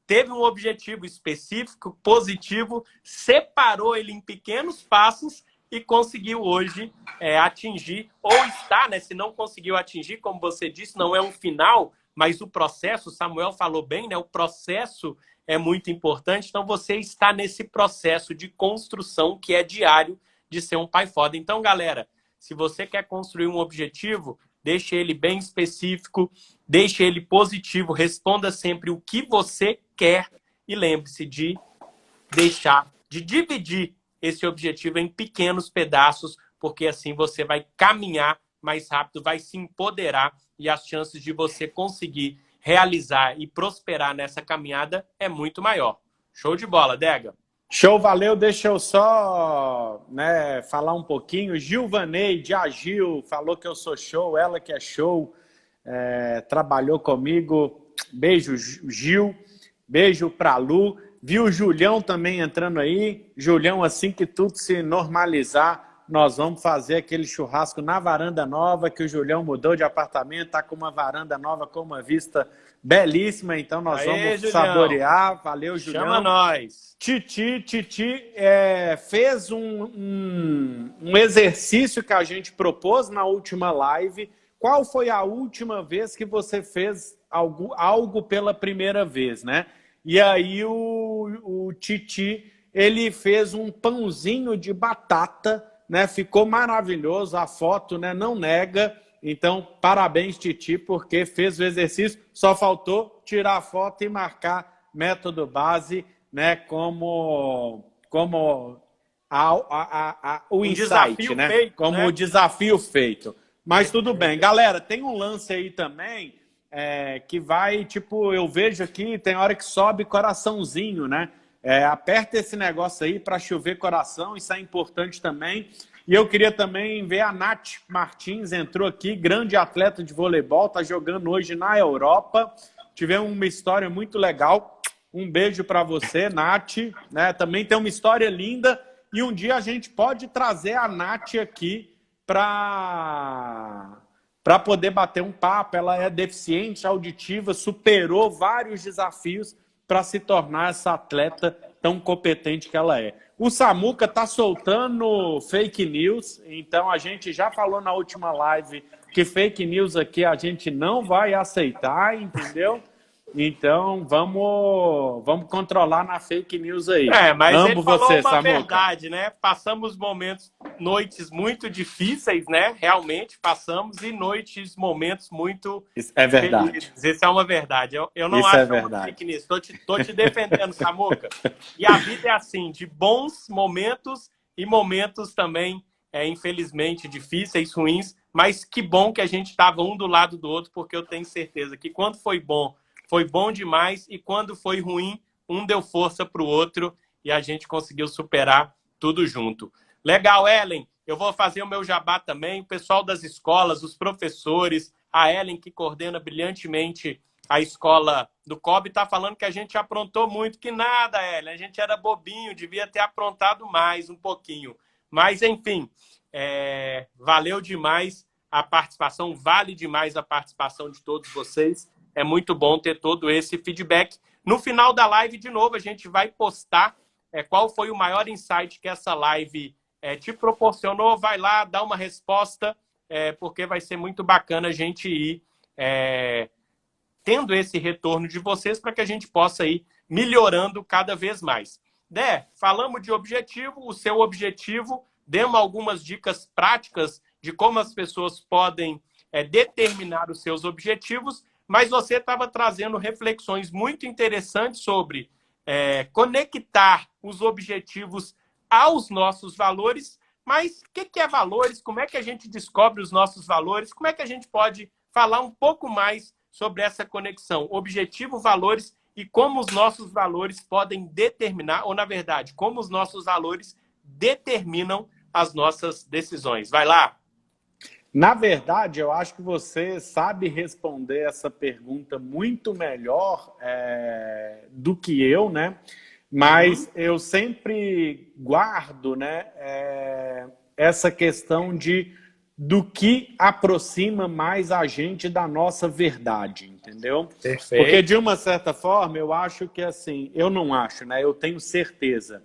teve um objetivo específico, positivo, separou ele em pequenos passos e conseguiu hoje atingir, ou está, né? Se não conseguiu atingir, como você disse, não é um final, mas o processo, o Samuel falou bem, né? O processo é muito importante. Então, você está nesse processo de construção que é diário de ser um pai foda. Então, galera, se você quer construir um objetivo, deixe ele bem específico, deixe ele positivo, responda sempre o que você quer e lembre-se de dividir esse objetivo em pequenos pedaços, porque assim você vai caminhar mais rápido, vai se empoderar e as chances de você conseguir realizar e prosperar nessa caminhada é muito maior. Show de bola, Dega. Show, valeu. Deixa eu só falar um pouquinho. Gilvaneide, a Gil, falou que eu sou show, ela que é show, trabalhou comigo. Beijo, Gil. Beijo pra Lu. Viu o Julião também entrando aí. Julião, assim que tudo se normalizar, nós vamos fazer aquele churrasco na varanda nova, que o Julião mudou de apartamento, tá com uma varanda nova, com uma vista belíssima, então nós vamos Julião. Saborear. Valeu, Julião. Chama nós. Titi fez um exercício que a gente propôs na última live. Qual foi a última vez que você fez algo pela primeira vez, né? E aí o Titi, ele fez um pãozinho de batata, né? Ficou maravilhoso, a foto, né? Não nega. Então, parabéns, Titi, porque fez o exercício. Só faltou tirar a foto e marcar método base, né? Como o insight, né? Feito, como né? o desafio feito. Mas tudo bem. Galera, tem um lance aí também que vai, tipo, eu vejo aqui, tem hora que sobe coraçãozinho, né? Aperta esse negócio aí para chover coração, isso é importante também. E eu queria também ver a Nath Martins, entrou aqui, grande atleta de voleibol, tá jogando hoje na Europa. Tivemos uma história muito legal. Um beijo para você, Nath. Né? Também tem uma história linda. E um dia a gente pode trazer a Nath aqui para poder bater um papo. Ela é deficiente auditiva, superou vários desafios para se tornar essa atleta tão competente que ela é. O Samuca está soltando fake news, então a gente já falou na última live que fake news aqui a gente não vai aceitar, entendeu? Então vamos controlar na fake news aí. Mas amo ele falou você, uma Samuca. verdade, né? Passamos noites muito difíceis, né? Realmente passamos, e momentos muito é verdade. felizes. Isso é uma verdade. Eu não Isso acho verdade. fake news. Tô te defendendo, Samuca. E a vida é assim, de bons momentos e momentos também, infelizmente, difíceis, ruins, mas que bom que a gente estava um do lado do outro, porque eu tenho certeza que quando foi bom foi bom demais, e quando foi ruim, um deu força para o outro e a gente conseguiu superar tudo junto. Legal, Ellen. Eu vou fazer o meu jabá também. O pessoal das escolas, os professores, a Ellen, que coordena brilhantemente a escola do COB, está falando que a gente aprontou muito. Que nada, Ellen. A gente era bobinho, devia ter aprontado mais um pouquinho. Mas, enfim, valeu demais a participação, vale demais a participação de todos vocês. É muito bom ter todo esse feedback. No final da live, de novo, a gente vai postar qual foi o maior insight que essa live te proporcionou. Vai lá, dá uma resposta, porque vai ser muito bacana a gente ir tendo esse retorno de vocês para que a gente possa ir melhorando cada vez mais. Dé, falamos de objetivo, o seu objetivo, demos algumas dicas práticas de como as pessoas podem determinar os seus objetivos, mas você estava trazendo reflexões muito interessantes sobre conectar os objetivos aos nossos valores. Mas o que é valores? Como é que a gente descobre os nossos valores? Como é que a gente pode falar um pouco mais sobre essa conexão objetivo, valores, e como os nossos valores podem determinar, ou na verdade, como os nossos valores determinam as nossas decisões? Vai lá! Na verdade, eu acho que você sabe responder essa pergunta muito melhor do que eu, né? Mas eu sempre guardo, né, essa questão do que aproxima mais a gente da nossa verdade, entendeu? Perfeito. Porque, de uma certa forma, eu acho que, assim, eu não acho, né? Eu tenho certeza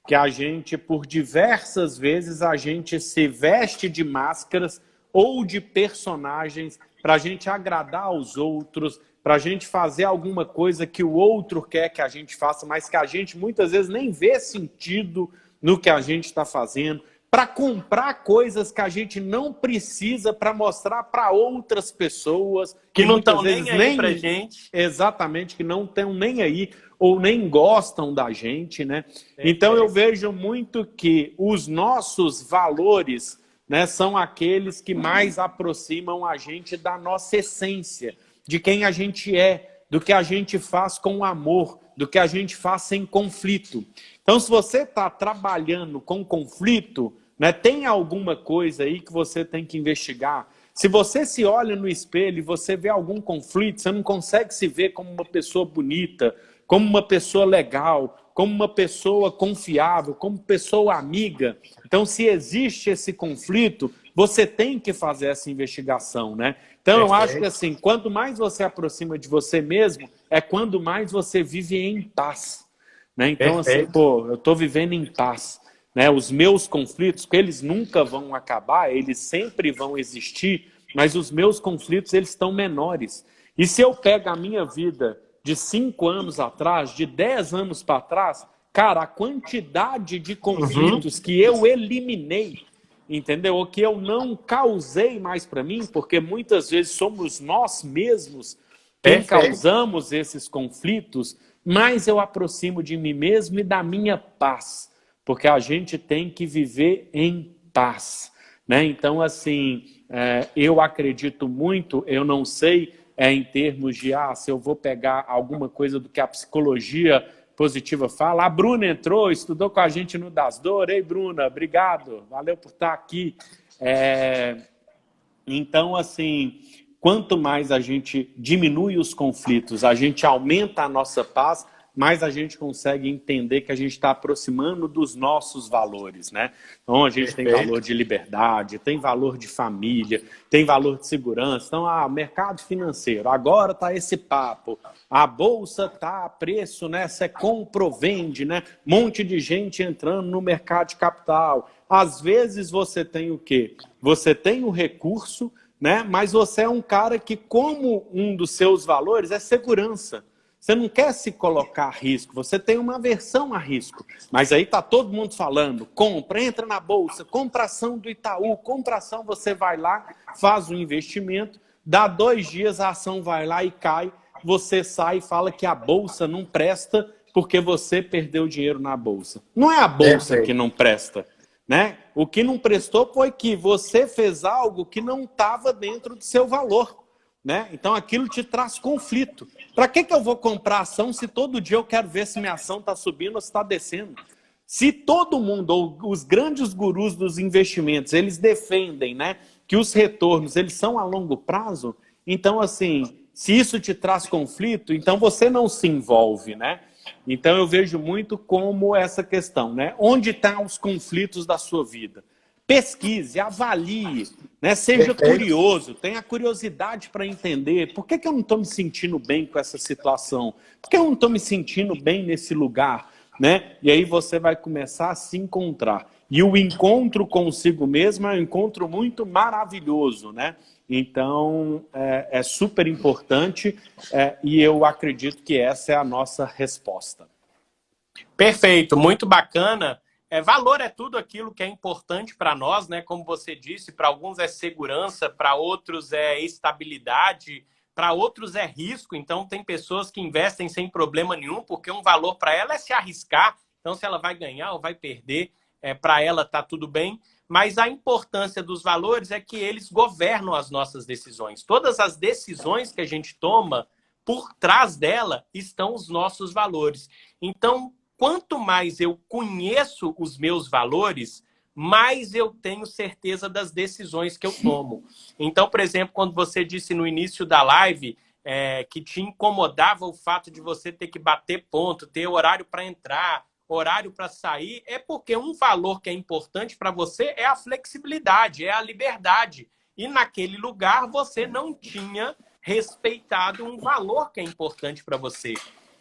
que a gente, por diversas vezes, a gente se veste de máscaras ou de personagens para a gente agradar aos outros, para a gente fazer alguma coisa que o outro quer que a gente faça, mas que a gente muitas vezes nem vê sentido no que a gente está fazendo, para comprar coisas que a gente não precisa para mostrar para outras pessoas que não estão nem aí para gente. Exatamente, que não estão nem aí ou nem gostam da gente, né? Então eu vejo muito que os nossos valores, né, são aqueles que mais aproximam a gente da nossa essência, de quem a gente é, do que a gente faz com amor, do que a gente faz sem conflito. Então, se você está trabalhando com conflito, né, tem alguma coisa aí que você tem que investigar. Se você se olha no espelho e você vê algum conflito, você não consegue se ver como uma pessoa bonita, como uma pessoa legal, como uma pessoa confiável, como pessoa amiga. Então, se existe esse conflito, você tem que fazer essa investigação, né? Então, eu acho que, assim, quanto mais você aproxima de você mesmo, é quando mais você vive em paz, né? Então, assim, pô, eu estou vivendo em paz, né? Os meus conflitos, eles nunca vão acabar, eles sempre vão existir, mas os meus conflitos, eles estão menores. E se eu pego a minha vida de 5 anos atrás, de 10 anos para trás, cara, a quantidade de conflitos que eu eliminei, entendeu? O que eu não causei mais para mim, porque muitas vezes somos nós mesmos quem causamos esses conflitos, mas eu aproximo de mim mesmo e da minha paz, porque a gente tem que viver em paz, né? Então, assim, eu acredito muito, eu não sei em termos de, se eu vou pegar alguma coisa do que a psicologia positiva fala. A Bruna entrou, estudou com a gente no Das Dor. Ei, Bruna, obrigado, valeu por estar aqui. Então, assim, quanto mais a gente diminui os conflitos, a gente aumenta a nossa paz, mais a gente consegue entender que a gente está aproximando dos nossos valores, né? Então, a gente tem valor de liberdade, tem valor de família, tem valor de segurança. Então, mercado financeiro, agora está esse papo. A bolsa está a preço, né? Você compra ou vende, né? Um monte de gente entrando no mercado de capital. Às vezes, você tem o quê? Você tem o recurso, né? Mas você é um cara que, como um dos seus valores, é segurança. Você não quer se colocar a risco, você tem uma aversão a risco. Mas aí está todo mundo falando, compra, entra na bolsa, compra ação do Itaú, compra ação, você vai lá, faz o investimento, dá 2 dias, a ação vai lá e cai, você sai e fala que a bolsa não presta porque você perdeu dinheiro na bolsa. Não é a bolsa que não presta, né? O que não prestou foi que você fez algo que não estava dentro do seu valor. né? Então aquilo te traz conflito. Para que eu vou comprar ação se todo dia eu quero ver se minha ação está subindo ou se está descendo? Se todo mundo, ou os grandes gurus dos investimentos, eles defendem, né, que os retornos eles são a longo prazo, então assim, se isso te traz conflito, então você não se envolve, né? Então eu vejo muito como essa questão, né? Onde estão os conflitos da sua vida? Pesquise, avalie, né? Seja curioso, tenha curiosidade para entender por que eu não estou me sentindo bem com essa situação, por que eu não estou me sentindo bem nesse lugar, né? E aí você vai começar a se encontrar. E o encontro consigo mesmo é um encontro muito maravilhoso, né? Então, é super importante e eu acredito que essa é a nossa resposta. Perfeito, muito bacana. Valor é tudo aquilo que é importante para nós, né? Como você disse, para alguns é segurança, para outros é estabilidade, para outros é risco. Então, tem pessoas que investem sem problema nenhum, porque um valor para ela é se arriscar. Então, se ela vai ganhar ou vai perder, para ela está tudo bem. Mas a importância dos valores é que eles governam as nossas decisões. Todas as decisões que a gente toma, por trás dela estão os nossos valores. Então, quanto mais eu conheço os meus valores, mais eu tenho certeza das decisões que eu tomo. Então, por exemplo, quando você disse no início da live que te incomodava o fato de você ter que bater ponto, ter horário para entrar, horário para sair, é porque um valor que é importante para você é a flexibilidade, é a liberdade. E naquele lugar você não tinha respeitado um valor que é importante para você.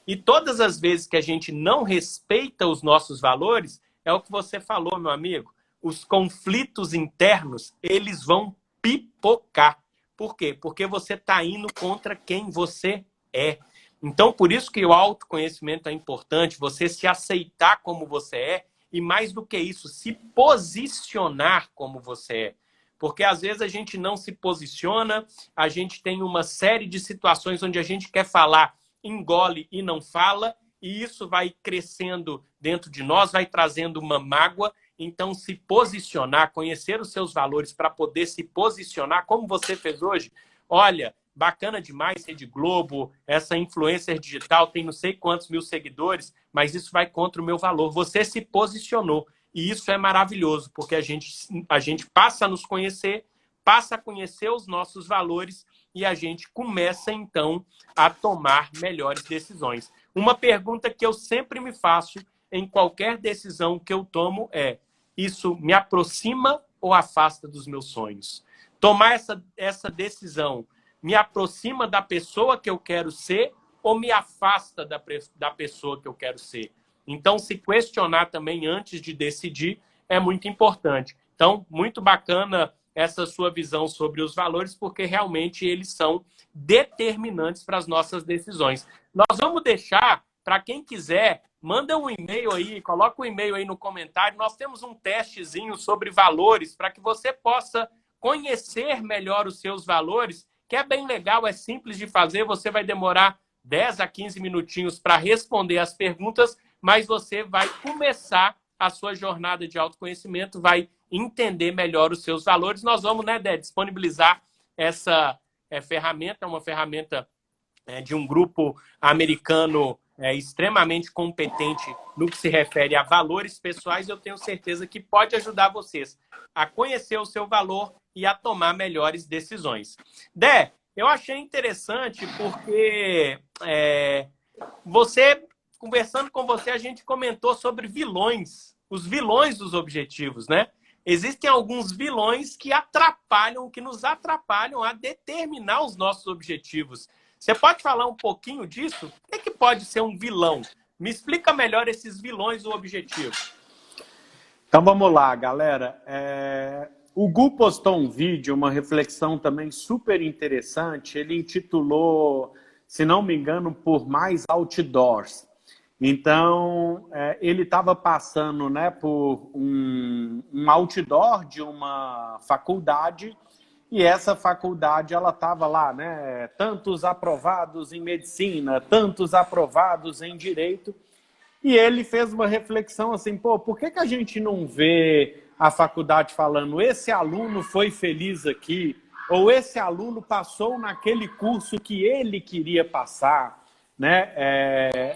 E todas as vezes que a gente não respeita os nossos valores, é o que você falou, meu amigo, os conflitos internos, eles vão pipocar. Por quê? Porque você está indo contra quem você é. Então, por isso que o autoconhecimento é importante, você se aceitar como você é e, mais do que isso, se posicionar como você é. Porque, às vezes, a gente não se posiciona, a gente tem uma série de situações onde a gente quer falar, engole e não fala, e isso vai crescendo dentro de nós, vai trazendo uma mágoa. Então, se posicionar, conhecer os seus valores para poder se posicionar, como você fez hoje, olha, bacana demais Rede Globo, essa influencer digital tem não sei quantos mil seguidores, mas isso vai contra o meu valor. Você se posicionou e isso é maravilhoso, porque a gente passa a nos conhecer, passa a conhecer os nossos valores e a gente começa, então, a tomar melhores decisões. Uma pergunta que eu sempre me faço em qualquer decisão que eu tomo é: isso me aproxima ou afasta dos meus sonhos? Tomar essa decisão me aproxima da pessoa que eu quero ser ou me afasta da pessoa que eu quero ser? Então, se questionar também antes de decidir é muito importante. Então, muito bacana essa sua visão sobre os valores, porque realmente eles são determinantes para as nossas decisões. Nós vamos deixar, para quem quiser, manda um e-mail aí, coloca um e-mail aí no comentário. Nós temos um testezinho sobre valores para que você possa conhecer melhor os seus valores, que é bem legal, é simples de fazer. Você vai demorar 10 a 15 minutinhos para responder as perguntas, mas você vai começar a sua jornada de autoconhecimento, vai entender melhor os seus valores. Nós vamos, né, Dé, disponibilizar essa ferramenta, uma ferramenta de um grupo americano extremamente competente no que se refere a valores pessoais. Eu tenho certeza que pode ajudar vocês a conhecer o seu valor e a tomar melhores decisões. Dé, eu achei interessante porque conversando com você, a gente comentou sobre vilões, os vilões dos objetivos, né? Existem alguns vilões que nos atrapalham a determinar os nossos objetivos. Você pode falar um pouquinho disso? O que pode ser um vilão? Me explica melhor esses vilões do objetivo. Então vamos lá, galera. O Gu postou um vídeo, uma reflexão também super interessante. Ele intitulou, se não me engano, Por Mais Outdoors. Então, ele estava passando, né, por um outdoor de uma faculdade, e essa faculdade ela estava lá, né, tantos aprovados em medicina, tantos aprovados em direito, e ele fez uma reflexão assim, pô, por que a gente não vê a faculdade falando, esse aluno foi feliz aqui, ou esse aluno passou naquele curso que ele queria passar, né?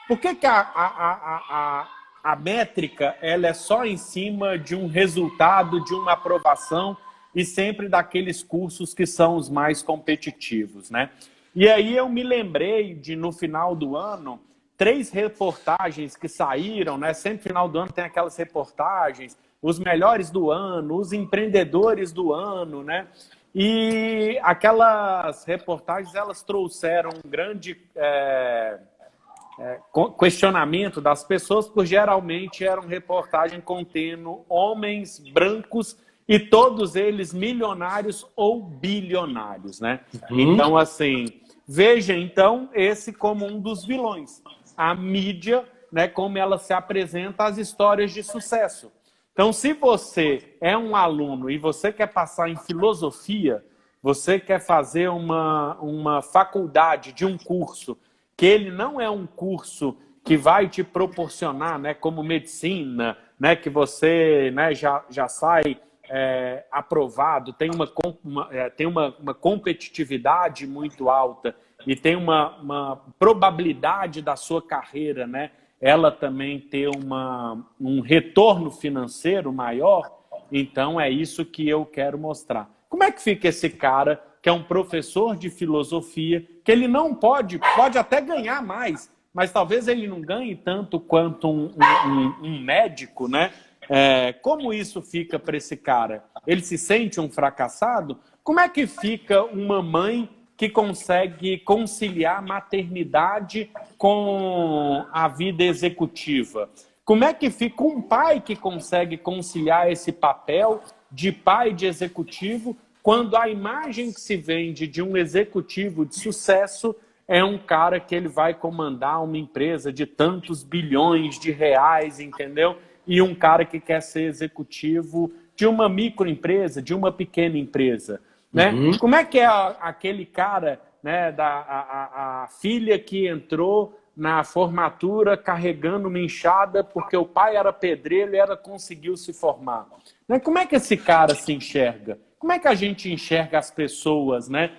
Por que a métrica ela é só em cima de um resultado, de uma aprovação e sempre daqueles cursos que são os mais competitivos, né? E aí eu me lembrei de, no final do ano, 3 reportagens que saíram, né? Sempre no final do ano tem aquelas reportagens, os melhores do ano, os empreendedores do ano, né? E aquelas reportagens, elas trouxeram um grande questionamento das pessoas, porque geralmente eram reportagens contendo homens brancos e todos eles milionários ou bilionários, né? Então, assim, veja, então, esse como um dos vilões. A mídia, né, como ela se apresenta às histórias de sucesso. Então, se você é um aluno e você quer passar em filosofia, você quer fazer uma faculdade de um curso, que ele não é um curso que vai te proporcionar, né, como medicina, né, que você, né, já sai aprovado, tem uma competitividade muito alta e tem uma probabilidade da sua carreira, né, ela também ter um retorno financeiro maior. Então é isso que eu quero mostrar. Como é que fica esse cara que é um professor de filosofia, que ele não pode até ganhar mais, mas talvez ele não ganhe tanto quanto um médico, né? Como isso fica para esse cara? Ele se sente um fracassado? Como é que fica uma mãe que consegue conciliar maternidade com a vida executiva? Como é que fica um pai que consegue conciliar esse papel de pai de executivo quando a imagem que se vende de um executivo de sucesso é um cara que ele vai comandar uma empresa de tantos bilhões de reais, entendeu? E um cara que quer ser executivo de uma microempresa, de uma pequena empresa, né? Como é que é aquele cara, né, a filha que entrou na formatura carregando uma enxada porque o pai era pedreiro e ela conseguiu se formar? Né? Como é que esse cara se enxerga? Como é que a gente enxerga as pessoas, né?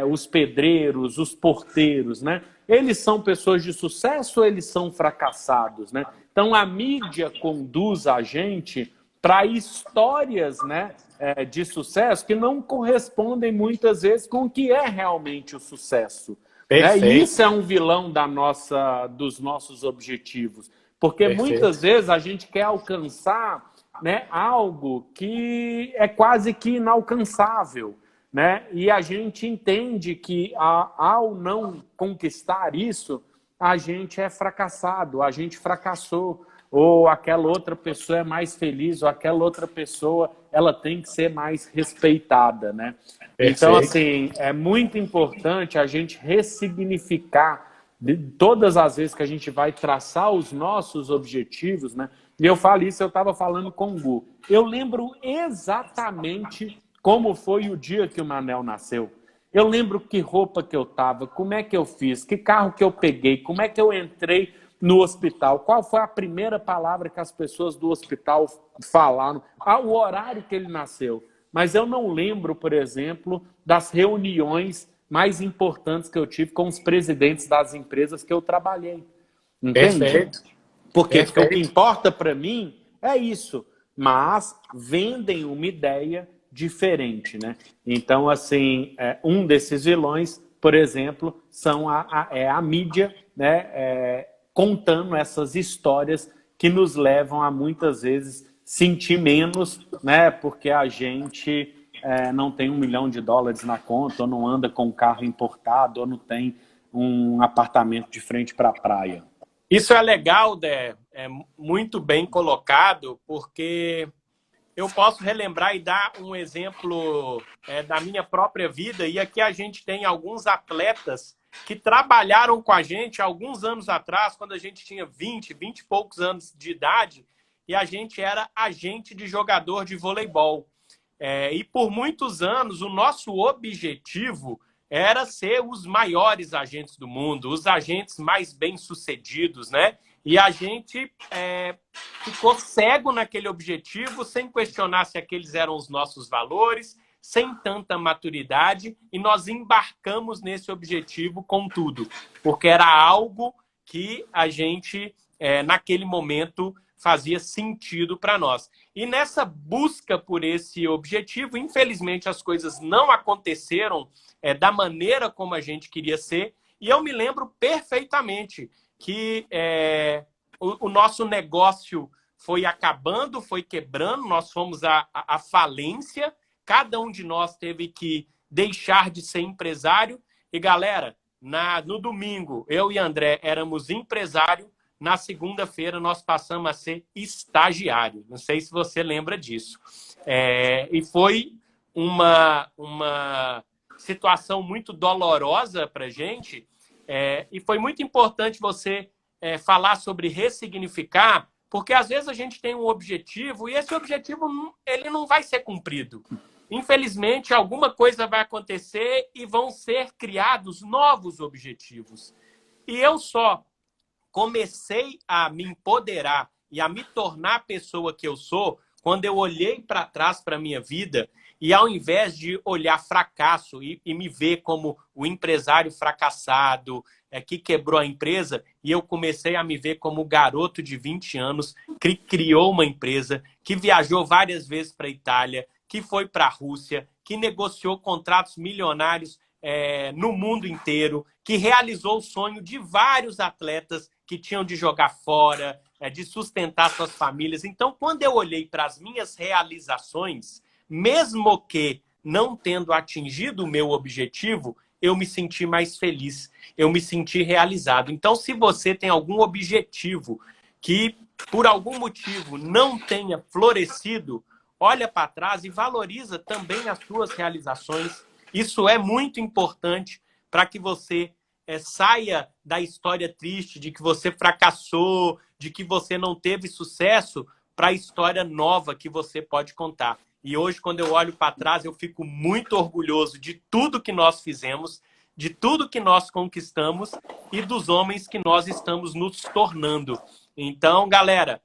Os pedreiros, os porteiros, né? Eles são pessoas de sucesso ou eles são fracassados, né? Então a mídia conduz a gente para histórias, né, de sucesso que não correspondem muitas vezes com o que é realmente o sucesso. Né? E isso é um vilão dos nossos objetivos, porque muitas vezes a gente quer alcançar, né, algo que é quase que inalcançável, né? E a gente entende que ao não conquistar isso, a gente é fracassado, a gente fracassou, ou aquela outra pessoa é mais feliz, ou aquela outra pessoa ela tem que ser mais respeitada, né? Então, assim, é muito importante a gente ressignificar todas as vezes que a gente vai traçar os nossos objetivos, né? E eu falo isso, eu estava falando com o Gu. Eu lembro exatamente como foi o dia que o Manel nasceu. Eu lembro que roupa que eu estava, como é que eu fiz, que carro que eu peguei, como é que eu entrei no hospital, qual foi a primeira palavra que as pessoas do hospital falaram, o horário que ele nasceu. Mas eu não lembro, por exemplo, das reuniões mais importantes que eu tive com os presidentes das empresas que eu trabalhei. Entende? Perfeito. Porque o que importa para mim é isso. Mas vendem uma ideia diferente, né? Então, assim, um desses vilões, por exemplo, são a mídia, né? Contando essas histórias que nos levam a muitas vezes sentir menos, né? Porque a gente não tem $1 milhão na conta, ou não anda com um carro importado, ou não tem um apartamento de frente para a praia. Isso é legal, Dé, é muito bem colocado, porque eu posso relembrar e dar um exemplo da minha própria vida, e aqui a gente tem alguns atletas que trabalharam com a gente alguns anos atrás, quando a gente tinha 20 e poucos anos de idade, e a gente era agente de jogador de voleibol. E por muitos anos, o nosso objetivo era ser os maiores agentes do mundo, os agentes mais bem-sucedidos, né? E a gente ficou cego naquele objetivo, sem questionar se aqueles eram os nossos valores, sem tanta maturidade, e nós embarcamos nesse objetivo com tudo, porque era algo que a gente, naquele momento, fazia sentido para nós. E nessa busca por esse objetivo, infelizmente, as coisas não aconteceram da maneira como a gente queria ser, e eu me lembro perfeitamente que o nosso negócio foi acabando, foi quebrando, nós fomos à falência, cada um de nós teve que deixar de ser empresário. E, galera, no domingo, eu e André éramos empresário, na segunda-feira nós passamos a ser estagiário. Não sei se você lembra disso. E foi uma situação muito dolorosa para a gente, e foi muito importante você falar sobre ressignificar, porque às vezes a gente tem um objetivo e esse objetivo ele não vai ser cumprido. Infelizmente, alguma coisa vai acontecer e vão ser criados novos objetivos. E eu só comecei a me empoderar e a me tornar a pessoa que eu sou quando eu olhei para trás para a minha vida e, ao invés de olhar fracasso e me ver como o empresário fracassado, que quebrou a empresa, e eu comecei a me ver como o garoto de 20 anos que criou uma empresa, que viajou várias vezes para a Itália, que foi para a Rússia, que negociou contratos milionários no mundo inteiro, que realizou o sonho de vários atletas que tinham de jogar fora, de sustentar suas famílias. Então, quando eu olhei para as minhas realizações, mesmo que não tendo atingido o meu objetivo, eu me senti mais feliz, eu me senti realizado. Então, se você tem algum objetivo que, por algum motivo, não tenha florescido, olha para trás e valoriza também as suas realizações. Isso é muito importante para que você saia da história triste de que você fracassou, de que você não teve sucesso, para a história nova que você pode contar. E hoje, quando eu olho para trás, eu fico muito orgulhoso de tudo que nós fizemos, de tudo que nós conquistamos e dos homens que nós estamos nos tornando. Então, galera,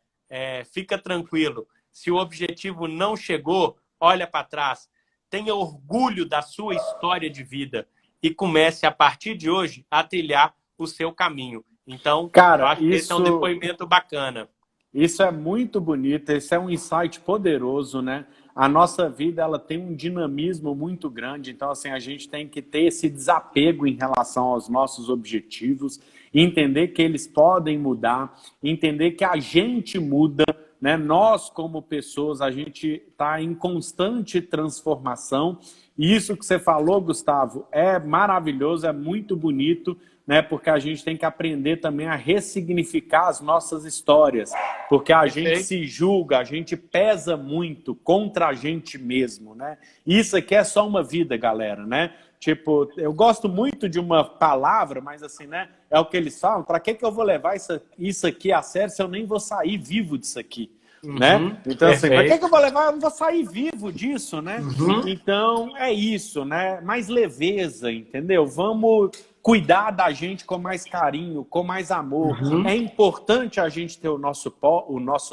fica tranquilo. Se o objetivo não chegou, olha para trás. Tenha orgulho da sua história de vida e comece, a partir de hoje, a trilhar o seu caminho. Então, cara, eu acho que esse é um depoimento bacana. Isso é muito bonito, esse é um insight poderoso, né? A nossa vida, ela tem um dinamismo muito grande, então, assim, a gente tem que ter esse desapego em relação aos nossos objetivos, entender que eles podem mudar, entender que a gente muda, né? Nós, como pessoas, a gente está em constante transformação, e isso que você falou, Gustavo, é maravilhoso, é muito bonito, né? Porque a gente tem que aprender também a ressignificar as nossas histórias, porque a gente se julga, a gente pesa muito contra a gente mesmo, né? Isso aqui é só uma vida, galera, né? Tipo, eu gosto muito de uma palavra, mas assim, né? É o que eles falam, para que eu vou levar isso aqui a sério se eu nem vou sair vivo disso aqui? Né? Então, assim, para que eu vou levar? Eu não vou sair vivo disso, né? Então, é isso, né? Mais leveza, entendeu? Vamos cuidar da gente com mais carinho, com mais amor. É importante a gente ter o nosso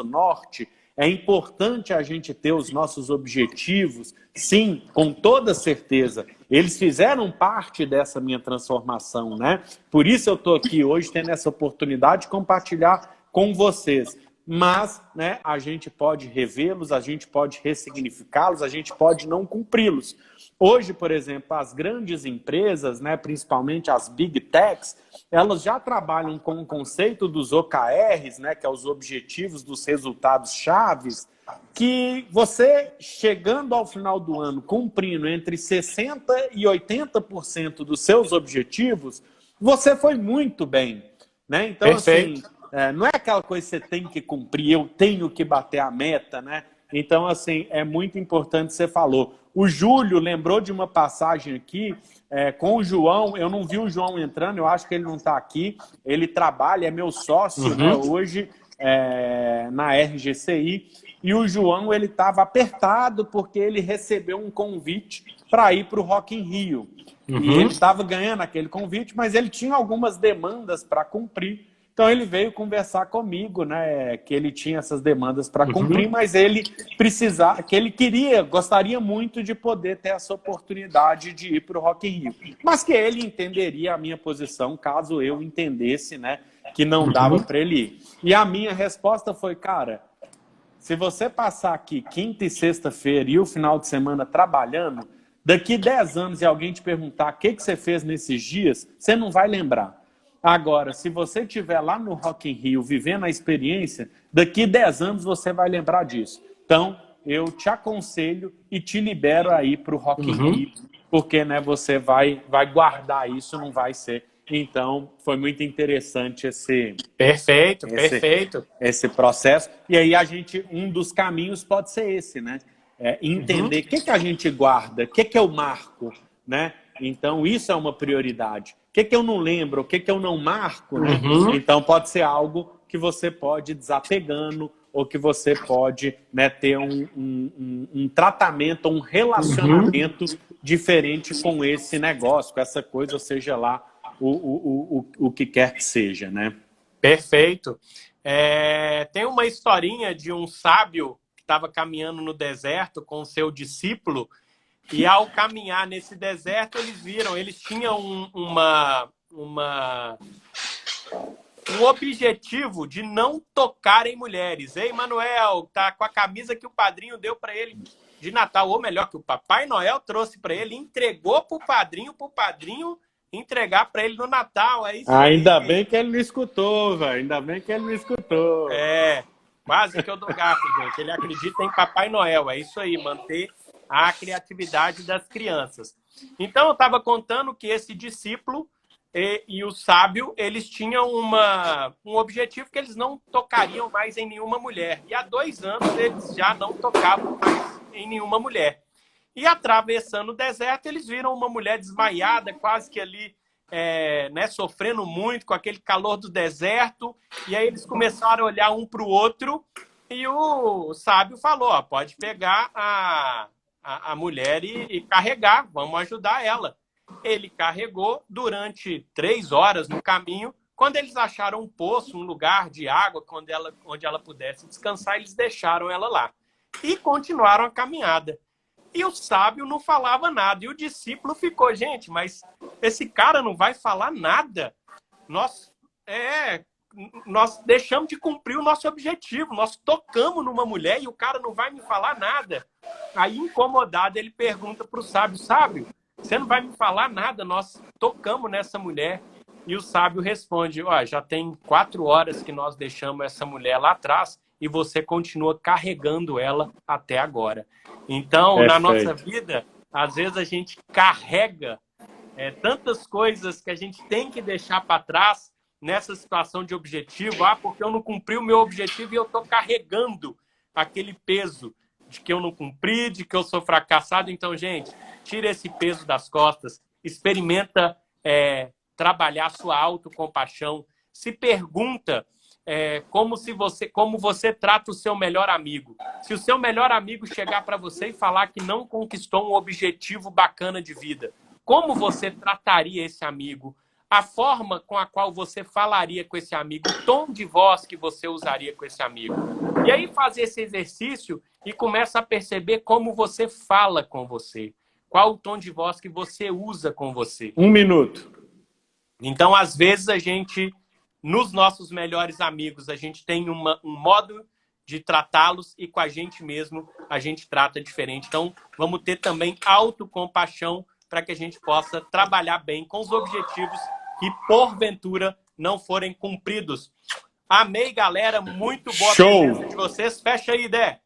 norte, é importante a gente ter os nossos objetivos. Sim, com toda certeza. Eles fizeram parte dessa minha transformação, né? Por isso eu estou aqui hoje tendo essa oportunidade de compartilhar com vocês. Mas, né, a gente pode revê-los, a gente pode ressignificá-los, a gente pode não cumpri-los. Hoje, por exemplo, as grandes empresas, né, principalmente as Big Techs, elas já trabalham com o conceito dos OKRs, né, que é os Objetivos dos Resultados Chaves, que você, chegando ao final do ano, cumprindo entre 60% e 80% dos seus objetivos, você foi muito bem, né? Então, Perfeito. assim... não é aquela coisa que você tem que cumprir, eu tenho que bater a meta, né? Então, assim, é muito importante, você falou. O Júlio lembrou de uma passagem aqui com o João. Eu não vi o João entrando, eu acho que ele não está aqui. Ele trabalha, é meu sócio, né, hoje na RGCI. E o João, ele estava apertado porque ele recebeu um convite para ir para o Rock in Rio. E ele estava ganhando aquele convite, mas ele tinha algumas demandas para cumprir. Então ele veio conversar comigo, né, que ele tinha essas demandas para cumprir, mas ele gostaria muito de poder ter essa oportunidade de ir para o Rock in Rio. Mas que ele entenderia a minha posição caso eu entendesse, né, que não dava para ele ir. E a minha resposta foi, cara, se você passar aqui quinta e sexta-feira e o final de semana trabalhando, daqui 10 anos e alguém te perguntar o que você fez nesses dias, você não vai lembrar. Agora, se você estiver lá no Rock in Rio vivendo a experiência, daqui 10 anos você vai lembrar disso. Então, eu te aconselho e te libero aí para o Rock in Rio, porque, né, você vai guardar isso, não vai ser. Então, foi muito interessante esse processo. E aí um dos caminhos pode ser esse, né? Entender o que a gente guarda, o que eu marco, né? Então, isso é uma prioridade. O que eu não lembro, o que eu não marco, né? Então, pode ser algo que você pode ir desapegando ou que você pode, né, ter um tratamento, um relacionamento diferente com esse negócio, com essa coisa, ou seja lá, o que quer que seja, né? Perfeito. Tem uma historinha de um sábio que estava caminhando no deserto com o seu discípulo. E ao caminhar nesse deserto, eles tinham um objetivo de não tocar em mulheres. Ei, Manuel, tá com a camisa que o padrinho deu para ele de Natal, ou melhor, que o Papai Noel trouxe para ele, entregou pro padrinho entregar para ele no Natal. É isso aí. Ainda bem que ele não escutou, velho. Ainda bem que ele não escutou. Quase que eu dou gato, gente. Ele acredita em Papai Noel. É isso aí, manter a criatividade das crianças. Então, eu estava contando que esse discípulo e o sábio, eles tinham um objetivo que eles não tocariam mais em nenhuma mulher. E há 2 anos, eles já não tocavam mais em nenhuma mulher. E atravessando o deserto, eles viram uma mulher desmaiada, quase que ali, né, sofrendo muito com aquele calor do deserto. E aí eles começaram a olhar um para o outro e o sábio falou, ó, pode pegar a mulher e carregar, vamos ajudar ela. Ele carregou durante 3 horas no caminho. Quando eles acharam um poço, um lugar de água onde ela pudesse descansar, eles deixaram ela lá. E continuaram a caminhada. E o sábio não falava nada. E o discípulo ficou, gente, mas esse cara não vai falar nada. Nós deixamos de cumprir o nosso objetivo. Nós tocamos numa mulher e o cara não vai me falar nada. Aí, incomodado, ele pergunta para o sábio, sábio, você não vai me falar nada? Nós tocamos nessa mulher. E o sábio responde, ó, já tem 4 horas que nós deixamos essa mulher lá atrás e você continua carregando ela até agora. Então, na nossa vida, às vezes a gente carrega tantas coisas que a gente tem que deixar para trás nessa situação de objetivo. Porque eu não cumpri o meu objetivo e eu estou carregando aquele peso de que eu não cumpri, de que eu sou fracassado. Então, gente, tira esse peso das costas, experimenta trabalhar a sua autocompaixão, se pergunta como você trata o seu melhor amigo. Se o seu melhor amigo chegar para você e falar que não conquistou um objetivo bacana de vida, como você trataria esse amigo? A forma com a qual você falaria com esse amigo, o tom de voz que você usaria com esse amigo. E aí fazer esse exercício e começa a perceber como você fala com você. Qual o tom de voz que você usa com você. 1 minuto. Então, às vezes, a gente, nos nossos melhores amigos, a gente tem um modo de tratá-los e com a gente mesmo a gente trata diferente. Então, vamos ter também autocompaixão para que a gente possa trabalhar bem com os objetivos que, porventura, não forem cumpridos. Amei, galera. Muito boa a presença de vocês. Fecha aí, Dé.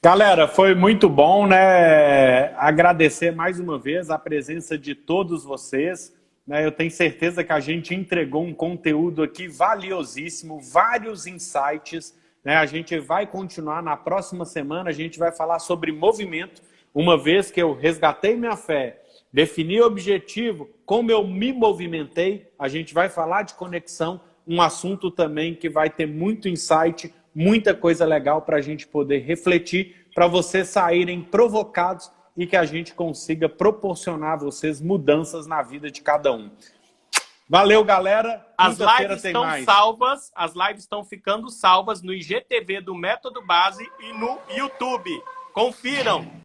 Galera, foi muito bom, né? Agradecer mais uma vez a presença de todos vocês. Né? Eu tenho certeza que a gente entregou um conteúdo aqui valiosíssimo, vários insights. Né? A gente vai continuar na próxima semana, a gente vai falar sobre movimento. Uma vez que eu resgatei minha fé, defini o objetivo, como eu me movimentei, a gente vai falar de conexão, um assunto também que vai ter muito insight, muita coisa legal para a gente poder refletir, para vocês saírem provocados e que a gente consiga proporcionar a vocês mudanças na vida de cada um. Valeu, galera. As Quinta-feira lives tem estão mais. salvas, as lives estão ficando salvas no IGTV do Método Base e no YouTube. Confiram!